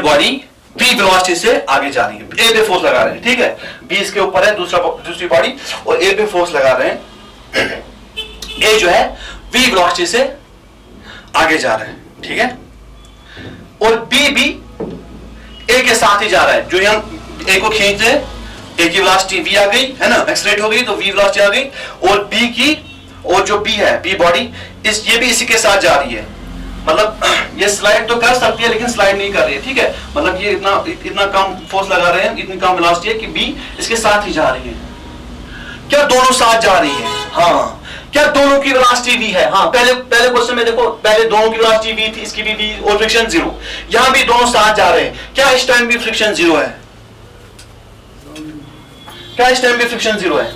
बॉडी बी वेलोसिटी से आगे जा रही है, ए पे फोर्स लगा रहे हैं, ठीक है, बी इसके ऊपर है, दूसरी बॉडी, और ए पे फोर्स लगा रहे हैं, ए जो है बी वेलोसिटी से आगे जा रहे हैं, ठीक है, और बी भी ए के साथ ही जा रहा है। जो हम ए को खींचते हैं, ए की वेलोसिटी v आ गई है ना, एक्सलेट हो गई तो v वेलोसिटी आ गई, और b की, और जो b है b बॉडी, ये भी इसी के साथ जा रही है। मतलब ये स्लाइड तो कर सकती है लेकिन स्लाइड नहीं कर रही है, ठीक है, मतलब ये इतना कम फोर्स लगा रहे हैं, इतनी कम वेलोसिटी है कि b इसके साथ ही जा रही है। क्या दोनों साथ जा रही है? हाँ। क्या दोनों की वेलोसिटी v है? हाँ। पहले क्वेश्चन में देखो, पहले दोनों की वेलोसिटी v थी, इसकी भी v, और फ्रिक्शन जीरो। यहां भी दोनों साथ जा रहे हैं। क्या इस टाइम भी फ्रिक्शन जीरो है? क्या इस टाइम भी फ्रिक्शन जीरो है?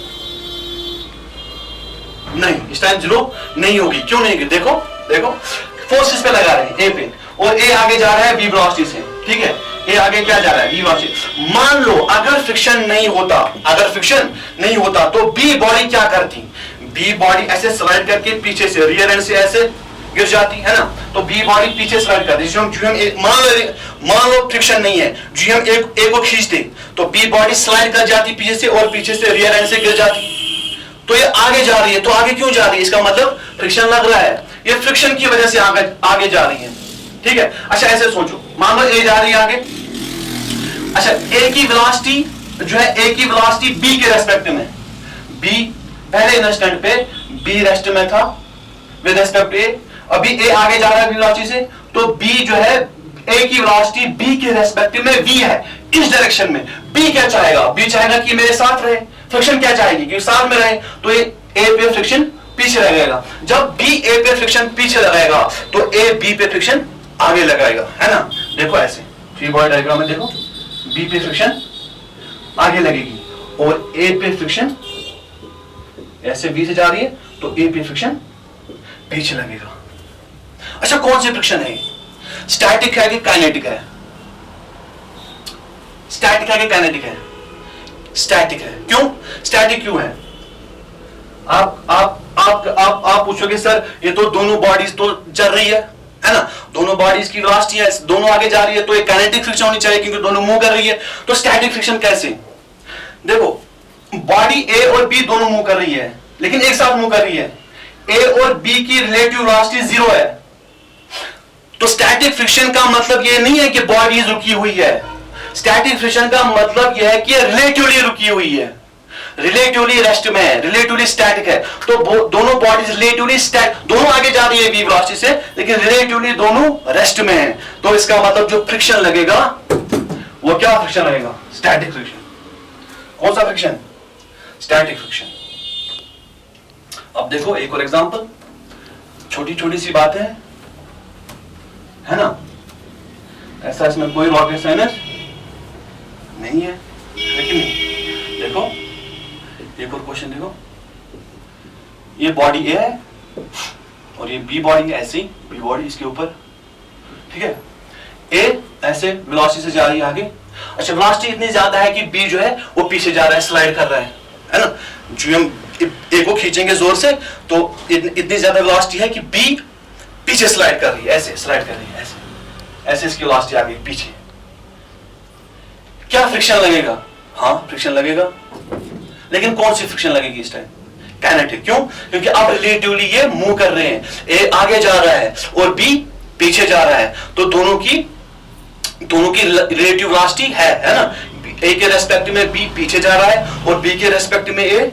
नहीं, इस टाइम जीरो नहीं होगी। क्यों नहीं होगी? देखो फोर्स इस पे लगा रहे हैं, ए पे, और ए आगे जा रहा है बी वेलोसिटी से, ठीक है, ए आगे क्या जा रहा है? B velocity. मान लो अगर फ्रिक्शन नहीं होता तो बी बॉडी क्या करती? बी बॉडी ऐसे स्लाइड करके पीछे से, रियर एंड से ऐसे गिर जाती है ना, तो बी बॉडी पीछे स्लाइड करती है। मान लो फ्रिक्शन नहीं है, जो हम ए को खींचते तो बी बॉडी स्लाइड कर जाती पीछे से, और पीछे से रियर एंड से गिर जाती, तो ये आगे जा रही है। तो आगे क्यों जा रही है? इसका मतलब फ्रिक्शन लग रहा है, ये फ्रिक्शन की वजह से आगे जा रही है, ठीक है। अच्छा ऐसे सोचो, मान लो ए जा रही है आगे, अच्छा ए की वेलोसिटी जो है, ए की वेलोसिटी बी के रेस्पेक्ट में, बी पहले इंस्टेंट पे बी रेस्ट में था विद रेस्पेक्ट ए, अभी ए आगे जा रहा है बी वेलोसिटी से, तो बी जो है, ए की वेलोसिटी बी के रेस्पेक्ट में v है, इस डायरेक्शन में। बी क्या चाहेगा? बी चाहेगा कि मेरे साथ रहे। फ्रिक्शन क्या चाहेगी? कि साथ में रहे, तो ये ए पे फ्रिक्शन पीछे लगाएगा। जब बी ए पे फ्रिक्शन पीछे लगाएगा तो ए बी पे फ्रिक्शन आगे लगाएगा, है ना। देखो ऐसे थ्री बॉडी डायग्राम में देखो, बी पे फ्रिक्शन आगे लगेगी और ए पे फ्रिक्शन ऐसे बी से जा रही है तो ए पे फ्रिक्शन पीछे लगेगा। अच्छा कौन सी फ्रिक्शन है? स्टैटिक है कि काइनेटिक है? स्टैटिक है कि काइनेटिक है? स्टैटिक है। क्यों स्टैटिक क्यों है? आप पूछोगे सर ये तो दोनों बॉडीज तो चल रही है ना, दोनों बॉडीज की वेलोसिटी है, दोनों आगे जा रही है, तो ये काइनेटिक फ्रिक्शन होनी चाहिए क्योंकि दोनों मूव कर रही है। तो स्टैटिक फ्रिक्शन कैसे? देखो बॉडी ए और बी दोनों मूव कर रही है लेकिन एक साथ मूव कर रही है, ए और बी की रिलेटिव वेलोसिटी जीरो है, तो स्टैटिक फ्रिक्शन का मतलब ये नहीं है कि बॉडीज रुकी हुई है। स्टैटिक फ्रिक्शन का मतलब यह है कि रिलेटिवली रुकी हुई है, रिलेटिवली रेस्ट में है, रिलेटिवली स्टैटिक है। तो दोनों बॉडीज रिलेटिवली दोनों आगे जा रही है v वेलोसिटी से, लेकिन रिलेटिवली दोनों रेस्ट में है। तो इसका मतलब जो फ्रिक्शन लगेगा वो क्या फ्रिक्शन लगेगा? Static friction. कौन सा फ्रिक्शन? Static friction. अब देखो एक और एग्जांपल, छोटी छोटी सी बात है ना, ऐसा इसमें कोई रॉकेट साइंस नहीं है, लेकिन देखो एक और क्वेश्चन देखो, ये बॉडी ए है और ये बी बॉडी है, ऐसी बी बॉडी इसके ऊपर, ठीक है, ए ऐसे वेलोसिटी से जा रही है आगे। अच्छा वेलोसिटी इतनी ज्यादा है कि बी जो है वो पीछे जा रहा है, स्लाइड कर रहा है ना। जो हम ए को खींचेंगे जोर से तो इतनी ज्यादा वेलोसिटी है कि बी पीछे स्लाइड कर रही है, ऐसे स्लाइड कर रही है, ऐसे इसकी वेलोसिटी आ गई पीछे। क्या फ्रिक्शन लगेगा? हाँ फ्रिक्शन लगेगा, लेकिन कौन सी फ्रिक्शन लगेगी इस टाइम? काइनेटिक। क्यों? क्योंकि अब रिलेटिवली ये मूव कर रहे हैं, ए आगे जा रहा है और बी पीछे जा रहा है, तो दोनों की रिलेटिव वेलोसिटी है ना। ए के रेस्पेक्ट में बी पीछे जा रहा है और बी के रेस्पेक्ट में ए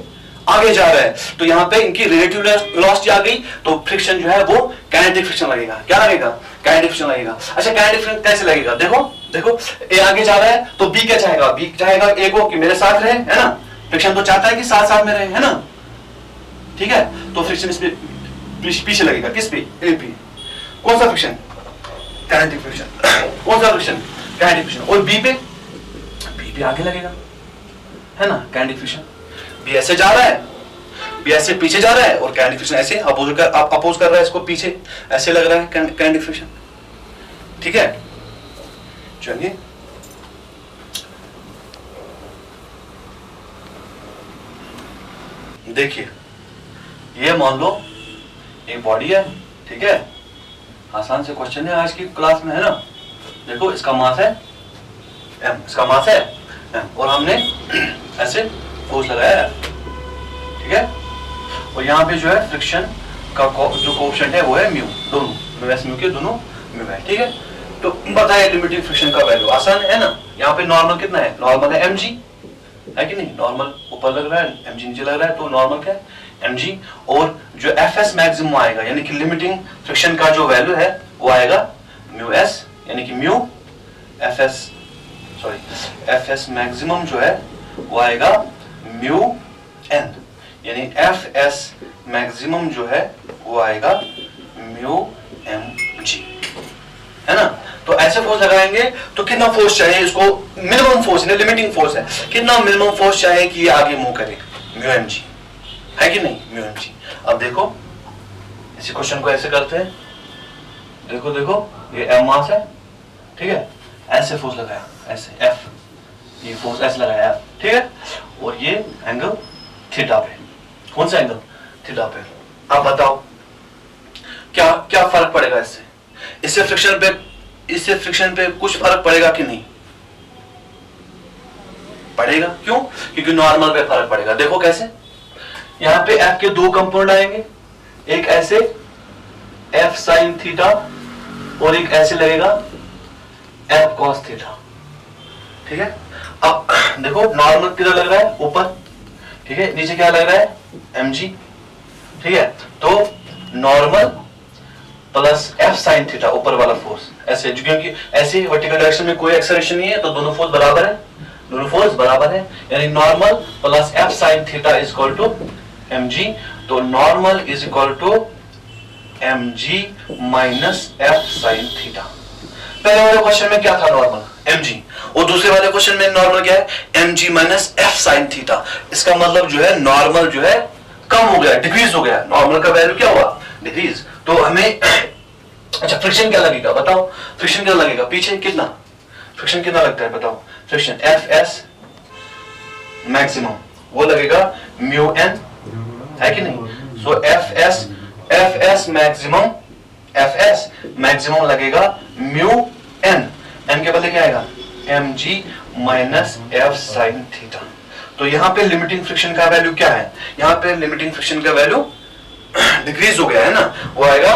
आगे जा रहा है, तो यहां पे इनकी रिलेटिव वेलोसिटी आ गई, तो फ्रिक्शन जो है वो काइनेटिक फ्रिक्शन लगेगा। क्या लगेगा? काइनेटिक फ्रिक्शन लगेगा। अच्छा काइनेटिक फ्रिक्शन कैसे लगेगा? देखो ए आगे जा रहा है तो बी क्या चाहेगा? बी चाहेगा ए को कि मेरे साथ रहे, है ना, फ्रिक्शन तो चाहता है कि साथ साथ में रहे, है ना, ठीक है, तो फ्रिक्शन इस पे पीछे लगेगा, किस पे, ए पे। कौन सा फ्रिक्शन, काइनेटिक फ्रिक्शन। कौन सा फ्रिक्शन, काइनेटिक फ्रिक्शन। और बी पे आगे लगेगा, है ना, काइनेटिक फ्रिक्शन। बी ऐसे जा रहा है, बी ऐसे पीछे जा रहा है, और काइनेटिक फ्रिक्शन ऐसे अपोज कर रहा है इसको, पीछे ऐसे लग रहा है काइनेटिक फ्रिक्शन। ठीक है, चलिए देखिए, ये मान लो एक बॉडी है, ठीक है, आसान से क्वेश्चन है आज की क्लास में, है ना। देखो इसका मास है m, इसका मास है m, और हमने ऐसे फोर्स लगाया है, ठीक है, और यहाँ पे जो है फ्रिक्शन का जो कोएफिशिएंट है वो है म्यू, दोनों म्यू एस म्यू के दोनों म्यू है, ठीक है। तो बताइए लिमिटिंग फ्रिक्शन का वैल्यू, आसान है ना। यहाँ पे नॉर्मल कितना है, नॉर्मल है mg, है कि नहीं, नॉर्मल ऊपर लग रहा है, mg नीचे लग रहा है, तो नॉर्मल क्या है mg, और जो fs मैक्सिमम आएगा यानी कि लिमिटिंग फ्रिक्शन का जो वैल्यू है वो आएगा म्यू s, यानी कि म्यू fs मैक्सिमम जो है वो आएगा म्यू n, यानी fs मैक्सिमम जो है वो आएगा म्यू mg, है ना। तो ऐसे फोर्स लगाएंगे तो कितना फोर्स चाहिए इसको, मिनिमम फोर्स है, लिमिटिंग फोर्स है, कितना मिनिमम फोर्स चाहिए कि ये आगे मूव करे, म्यू mg, है कि नहीं, म्यू mg। अब देखो इसी क्वेश्चन को ऐसे करते हैं, देखो देखो ये m मास है, ठीक है, ऐसे फोर्स लगाया, ऐसे f, ये फोर्स ऐसे लगाया f, ठीक है, और ये एंगल थीटा पे, कौन सा एंगल, थीटा पे। अब बताओ क्या क्या फर्क पड़ेगा इससे, इससे फ्रिक्शन पे कुछ फर्क पड़ेगा कि नहीं पड़ेगा, क्यों, क्योंकि नॉर्मल पे फर्क पड़ेगा। देखो कैसे, यहाँ पे f के दो कंपोनेंट आएंगे, एक ऐसे f sin थीटा और एक ऐसे लगेगा f cos थीटा, ठीक है। अब देखो नॉर्मल किधर लग रहा है, ऊपर, ठीक है, नीचे क्या लग रहा है mg, ठीक है, तो normal plus f sin theta ऊपर वाला फोर्स, ऐसे, क्योंकि ऐसे वर्टिकल डायरेक्शन में कोई एक्सेलरेशन नहीं है तो दोनों फोर्स बराबर है, दोनों फोर्स बराबर है, यानी normal plus f sin theta is equal to mg, तो normal is equal to mg minus f sin theta. पहले वाले क्वेश्चन में क्या था, नॉर्मल mg, और दूसरे वाले क्वेश्चन में नॉर्मल क्या है, mg minus f sin theta. इसका मतलब जो है नॉर्मल जो है कम हो गया, डिक्रीज हो गया, नॉर्मल का वैल्यू क्या हुआ, डिक्रीज। तो हमें अच्छा फ्रिक्शन क्या लगेगा बताओ, फ्रिक्शन क्या लगेगा, पीछे कितना फ्रिक्शन कितना लगता है बताओ, फ्रिक्शन fs मैक्सिमम वो लगेगा म्यू n, है कि नहीं। सो fs मैक्सिमम लगेगा म्यू n, n के बदले क्या आएगा mg minus f sin theta. तो यहाँ पे लिमिटिंग फ्रिक्शन का वैल्यू क्या है, यहाँ पे लिमिटिंग फ्रिक्शन का वैल्यू डिक्रीज हो गया है ना, वो आएगा,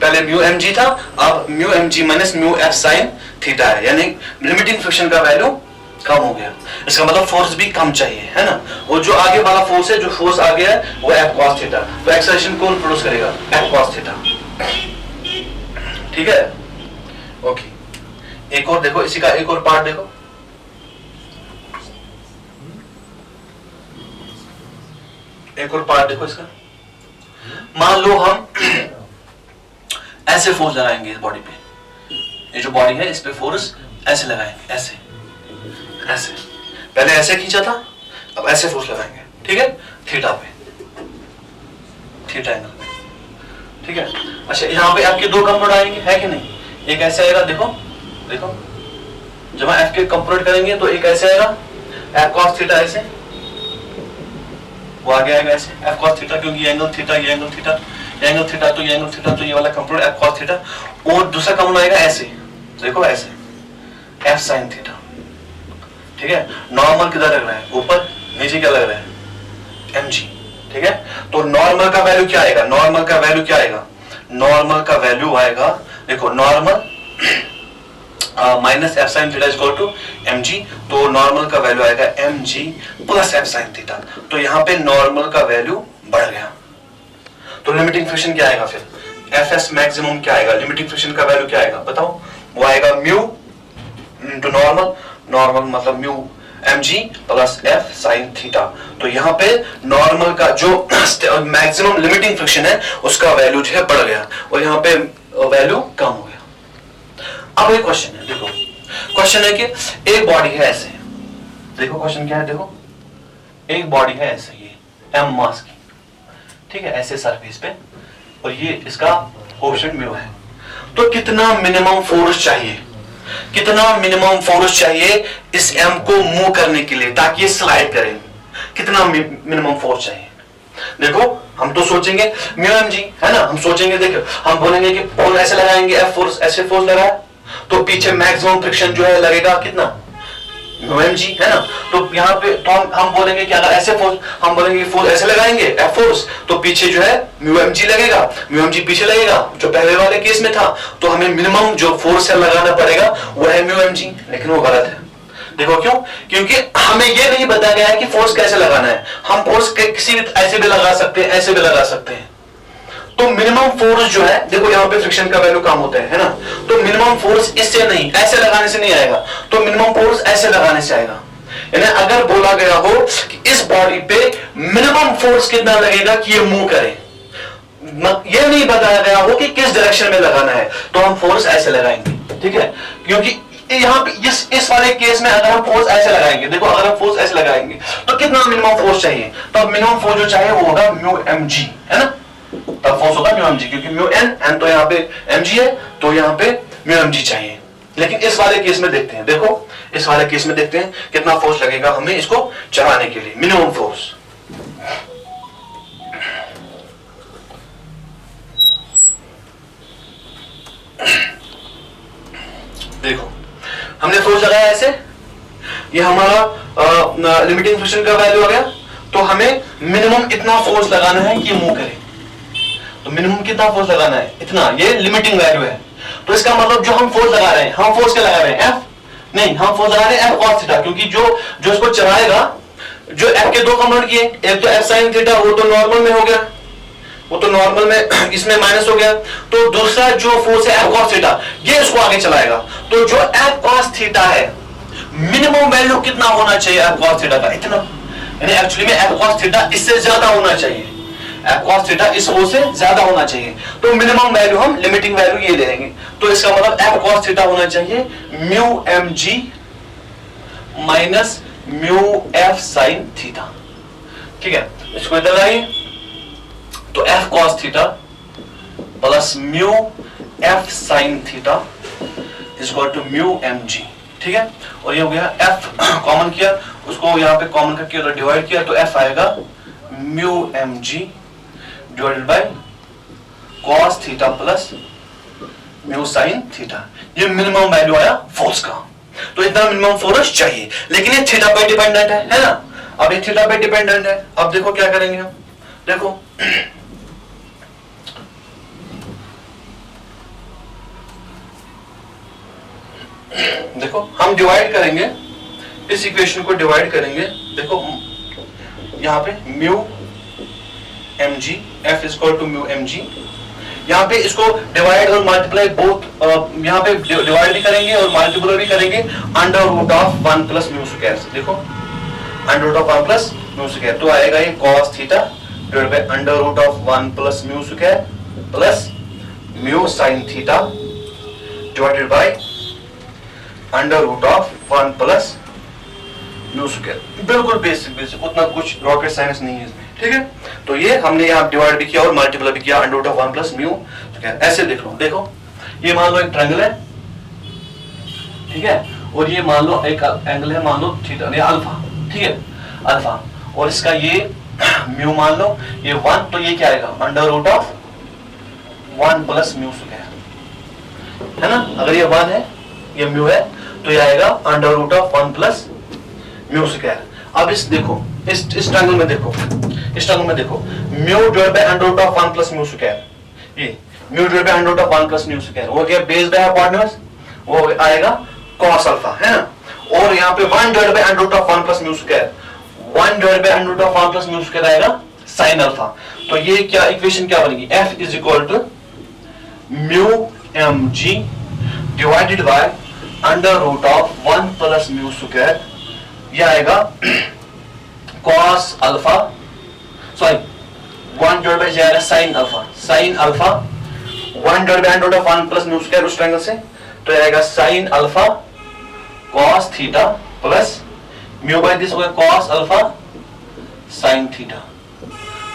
पहले म्यू mg था, अब mu mg minus mu f sin theta है, यानी लिमिटिंग फ्रिक्शन का वैल्यू कम हो गया। इसका मतलब फोर्स भी कम चाहिए, है ना, और जो आगे वाला फोर्स है, जो फोर्स आ गया है वो f cos थीटा, तो एक्सेलरेशन कौन प्रोड्यूस करेगा, f cos थीटा, ठीक है। ओके, एक और देखो, इसी का एक और पार्ट देखो, एक और पार्ट देखो इसका। मान लो हम ऐसे फोर्स लगाएंगे इस बॉडी पे, ये जो बॉडी है इस पे फोर्स ऐसे लगाएंगे, ऐसे ऐसे, पहले ऐसे खींचा था, अब ऐसे फोर्स लगाएंगे, ठीक है, थीटा पे, थीटा एंगल पे, ठीक है। अच्छा यहाँ पे आपके दो कंपोनेंट आएंगे, है कि नहीं, एक ऐसे आएगा, देखो देखो, जब हम f के कंपोनेंट करेंगे तो एक ऐसे आएगा f cos थीटा, ऐसे वो आगे आएगा ऐसे f cos थीटा, क्योंकि ये एंगल थीटा, ये एंगल थीटा, ये एंगल थीटा, तो ये एंगल थीटा, तो ये वाला कंपोनेंट f cos थीटा, और दूसरा कंपोनेंट आएगा ऐसे, देखो ऐसे f sin थीटा, ठीक है। नॉर्मल किधर लग रहा है, ऊपर, नीचे क्या लग रहा है mg, ठीक है। तो नॉर्मल का वैल्यू क्या आएगा, नॉर्मल का वैल्यू क्या आएगा, नॉर्मल का वैल्यू आएगा, देखो normal minus f sin theta is equal to mg, तो नॉर्मल का वैल्यू आएगा mg plus f sin theta, तो यहाँ पे नॉर्मल का वैल्यू बढ़ गया। तो लिमिटिंग फ्रिक्शन क्या आएगा फिर, fs मैक्सिमम क्या आएगा, लिमिटिंग फ्रिक्शन का वैल्यू क्या आएगा बताओ, वो आएगा म्यू इनटू नॉर्मल, नॉर्मल मतलब mu mg plus f sin theta. तो यहाँ पे नॉर्मल का जो मैक्सिमम लिमिटिंग फ्रिक्शन है उसका वैल्यू जो है बढ़ गया और यहाँ पे वैल्यू कम हो गया। अब एक क्वेश्चन है, देखो क्वेश्चन है कि एक बॉडी है ऐसे, देखो क्वेश्चन क्या है, देखो एक बॉडी है ऐसे, ये m मास की, ठीक है, ऐसे सरफेस पे, और ये इसका कोएफिशिएंट म्यू है। तो कितना मिनिमम फोर्स चाहिए, कितना मिनिमम फोर्स चाहिए इस m को मूव करने के लिए ताकि ये स्लाइड करे, कितना मिनिमम फोर्स चाहिए? देखो हम तो सोचेंगे म्यू mg है ना, हम सोचेंगे, देखो हम बोलेंगे कि पोल ऐसे लगाएंगे, F फोर्स ऐसे फोर्स लगाया तो पीछे मैक्सिमम फ्रिक्शन जो है लगेगा कितना, म्यू mg है ना। तो यहाँ पे तो हम बोलेंगे कि अगर ऐसे फोर्स, हम बोलेंगे फोर्स ऐसे लगाएंगे F फोर्स, तो पीछे जो है म्यू mg लगेगा, म्यू mg पीछे लगेगा जो पहले वाले केस में था। तो हमें मिनिमम जो फोर्स है लगाना पड़ेगा वो है म्यू mg, लेकिन वो गलत है। देखो क्यों? क्योंकि हमें ये नहीं बताया गया है कि फोर्स कैसे लगाना है। हम फोर्स किसी भी ऐसे भी लगा सकते हैं, ऐसे भी लगा सकते हैं। तो मिनिमम फोर्स जो है, देखो यहाँ पे फ्रिक्शन का वैल्यू कम होता है ना, तो मिनिमम फोर्स इससे नहीं, ऐसे लगाने से नहीं आएगा, तो मिनिमम फोर्स ऐसे लगाने से आएगा। यानी अगर बोला गया हो कि इस बॉडी पे मिनिमम फोर्स कितना लगेगा कि ये मूव करे, ये नहीं बताया गया हो कि किस डायरेक्शन में लगाना है, तो हम फोर्स ऐसे लगाएंगे, ठीक है। क्योंकि यहाँ पे इस वाले केस में अगर हम फोर्स ऐसे लगाएंगे, देखो अगर हम फोर्स ऐसे लगाएंगे तो कितना मिनिमम फोर्स चाहिए, तो मिनिमम फोर्स जो चाहिए वो होगा म्यू mg, है ना, तब फोर्स होगा म्यू mg, क्योंकि म्यू n तो यहाँ पे mg है, तो यहाँ पे म्यू mg चाहिए। लेकिन इस वाले केस में देखते हैं, देखो इस वाले केस में देखते हैं कितना फोर्स लगेगा हमें इसको चलाने के लिए, मिनिमम फोर्स। देखो हमने फोर्स लगाया ऐसे, ये हमारा लिमिटिंग फ्रिक्शन का वैल्यू आ गया, तो हमें मिनिमम इतना फोर्स लगाना है कि ये मूव करे। तो मिनिमम कितना फोर्स लगाना है, इतना, ये लिमिटिंग वैल्यू है। तो इसका मतलब जो हम फोर्स लगा रहे हैं, हम फोर्स क्या लगा रहे हैं, F नहीं, हम फोर्स लगा रहे हैं F cos थीटा, क्योंकि जो इसको चलाएगा, जो F के दो कंपोनेंट किए, एक तो F sin थीटा, वो तो नॉर्मल में हो गया, वो तो नॉर्मल में इसमें माइनस हो गया, तो दूसरा जो फोर्स है F cos थीटा, ये इसको आगे चलाएगा। तो जो F cos थीटा है, मिनिमम वैल्यू कितना होना चाहिए F cos थीटा का, इतना, यानी एक्चुअली में F cos थीटा इससे ज्यादा होना चाहिए, F cos थीटा इस फोर्स से ज्यादा होना चाहिए। तो मिनिमम वैल्यू हम लिमिटिंग वैल्यू ये ले लेंगे, तो इसका मतलब F cos थीटा होना चाहिए mu mg minus mu f sin theta, ठीक है। इसको इधर लाइए, तो F cos theta plus mu f sin theta is equal to mu mg, ठीक है। और ये हो गया, F कॉमन किया, उसको यहाँ पे कॉमन करके उधर डिवाइड किया, तो F आएगा mu mg divided bye cos theta plus mu sin theta. ये मिनिमम वैल्यू आया फोर्स का, तो इतना मिनिमम फोर्स चाहिए, लेकिन ये थीटा पे डिपेंडेंट है ना। अब ये थीटा पे डिपेंडेंट है, अब देखो क्या करेंगे हम, देखो देखो हम डिवाइड करेंगे, इस इक्वेशन को डिवाइड करेंगे, देखो यहाँ पे mu mg, f is equal to mu mg, यहाँ पे इसको डिवाइड और मल्टीप्लाई बोथ, यहाँ पे डिवाइड भी करेंगे और मल्टीप्लाई भी करेंगे under root of 1 plus mu square से, देखो under root of 1 plus mu square, तो आएगा ये cos theta divide by under root of 1 plus mu square plus mu sin theta divided by under root of 1 plus mu square. बिल्कुल basic, उतना कुछ rocket science नहीं है इसमें, ठीक है। तो ये हमने यहाँ डिवाइड भी किया और मल्टीप्लाई भी किया, under root of 1 plus mu square. ऐसे देख लो, देखो ये मान लो एक ट्रायंगल है, ठीक है, और ये मान लो एक एंगल है, मान लो थीटा, ये अल्फा, ठीक है, अल्फा, और इसका ये म्यू मान लो ये 1, तो ये क्या आएगा under root of 1 plus mu square, है ना। अगर ये 1 है, ये म्यू है, तो ये आएगा under root of 1 plus mu square. अब इस देखो, इस ट्रायंगल में देखो, इस ट्रायंगल में देखो, mu divide by under root of 1 plus mu square, ये mu divide by under root of 1 plus mu square, वो क्या बेस बाय हाइपोटेन्यूज, वो आएगा cos अल्फा, है ना। और यहाँ पे 1 divide by under root of 1 plus mu square, 1 divide by under root of 1 plus mu square आएगा sin अल्फा। तो ये क्या इक्वेशन क्या बनेगी, f is equal to mu mg divided by under root of 1 plus mu square ये आएगा cos alpha, sorry 1 divide by जाएगा sin alpha, sin alpha 1 divide by under root of 1 plus mu square उस triangle से, तो आएगा sin alpha cos theta plus mu by this हो गया cos alpha sin theta.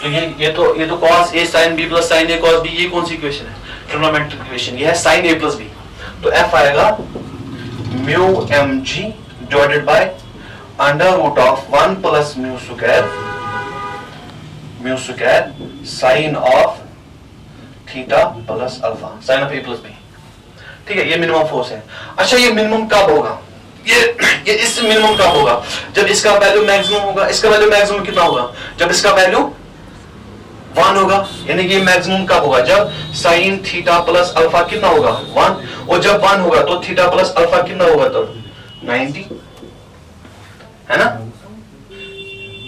तो ये तो cos a sin b plus sin a cos b, ये कौन सी इक्वेशन है? ट्रिग्नोमेट्रिक इक्वेशन, ये है sin a प्लस b। तो f आएगा mu mg divided by under root of 1 plus mu square sine of theta plus alpha, sine of a plus b। ठीक है, ये मिनिमम फोर्स है। अच्छा, ये मिनिमम कब होगा? ये इस मिनिमम कब होगा? जब इसका वैल्यू मैक्सिमम होगा। इसका वैल्यू मैक्सिमम कितना होगा? जब इसका वैल्यू 1 होगा। यानी कि मैक्सिमम कब होगा? जब साइन थीटा प्लस अल्फा कितना होगा? 1। और जब 1 होगा तो थीटा प्लस अल्फा कितना होगा? तब 90, है ना?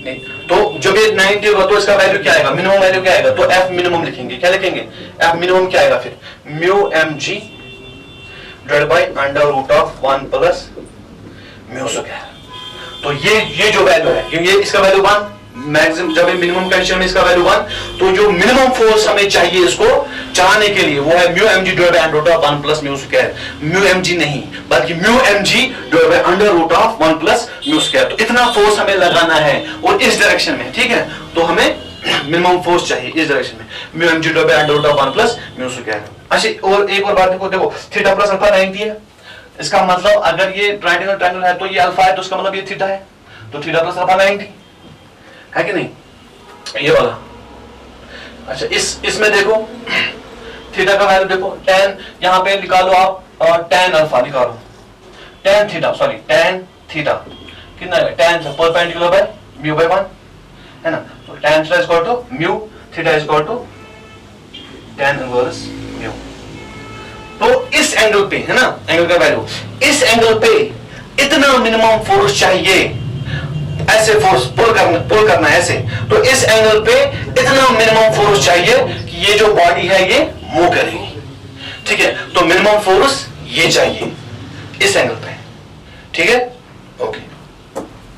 नहीं, तो जब ये 90 होगा तो इसका वैल्यू क्या आएगा? मिनिमम वैल्यू क्या आएगा? तो एफ मिनिमम लिखेंगे। क्या लिखेंगे? एफ मिनिमम क्या आएगा फिर? Mu mg divided by under root of 1 plus mu square. तो ये जो वैल्यू है, ये इसका वैल्यू 1, मैक्सिमम जब मिनिमम कंडीशन में इसका वैल्यू 1, तो जो मिनिमम फोर्स हमें चाहिए इसको चाहने के लिए वो है mu mg divided by under root of 1 plus mu square. Mu mg नहीं, बल्कि mu mg divided by under root of 1 plus mu square. तो इतना फोर्स हमें लगाना है और इस डायरेक्शन में, ठीक है? तो हमें मिनिमम फोर्स चाहिए इस डायरेक्शन में, mu mg divided by under root of 1 plus mu square. अच्छा, और एक और बात देखो थीटा प्लस अल्फा 90 है। इसका मतलब अगर ये ट्रायंगल है तो ये अल्फा है, तो इसका मतलब ये थीटा है, तो थीटा प्लस अल्फा 90 है कि नहीं? ये वाला। अच्छा, इसमें देखो थीटा का वैल्यू देखो, tan यहां पे निकालो आप, tan अल्फा निकालो, tan theta, sorry tan theta कितना है? tan perpendicular by mu by 1, है ना? तो tan theta is equal to mu theta is equal to tan inverse mu. तो इस एंगल पे, है ना, एंगल का वैल्यू, इस एंगल पे इतना मिनिमम फोर्स चाहिए, ऐसे फोर्स पुल करना है ऐसे, तो इस एंगल पे इतना मिनिमम फोर्स चाहिए कि ये जो बॉडी है ये मूव करेगी। ठीक है, तो मिनिमम फोर्स ये चाहिए इस एंगल पे। ठीक है, ओके।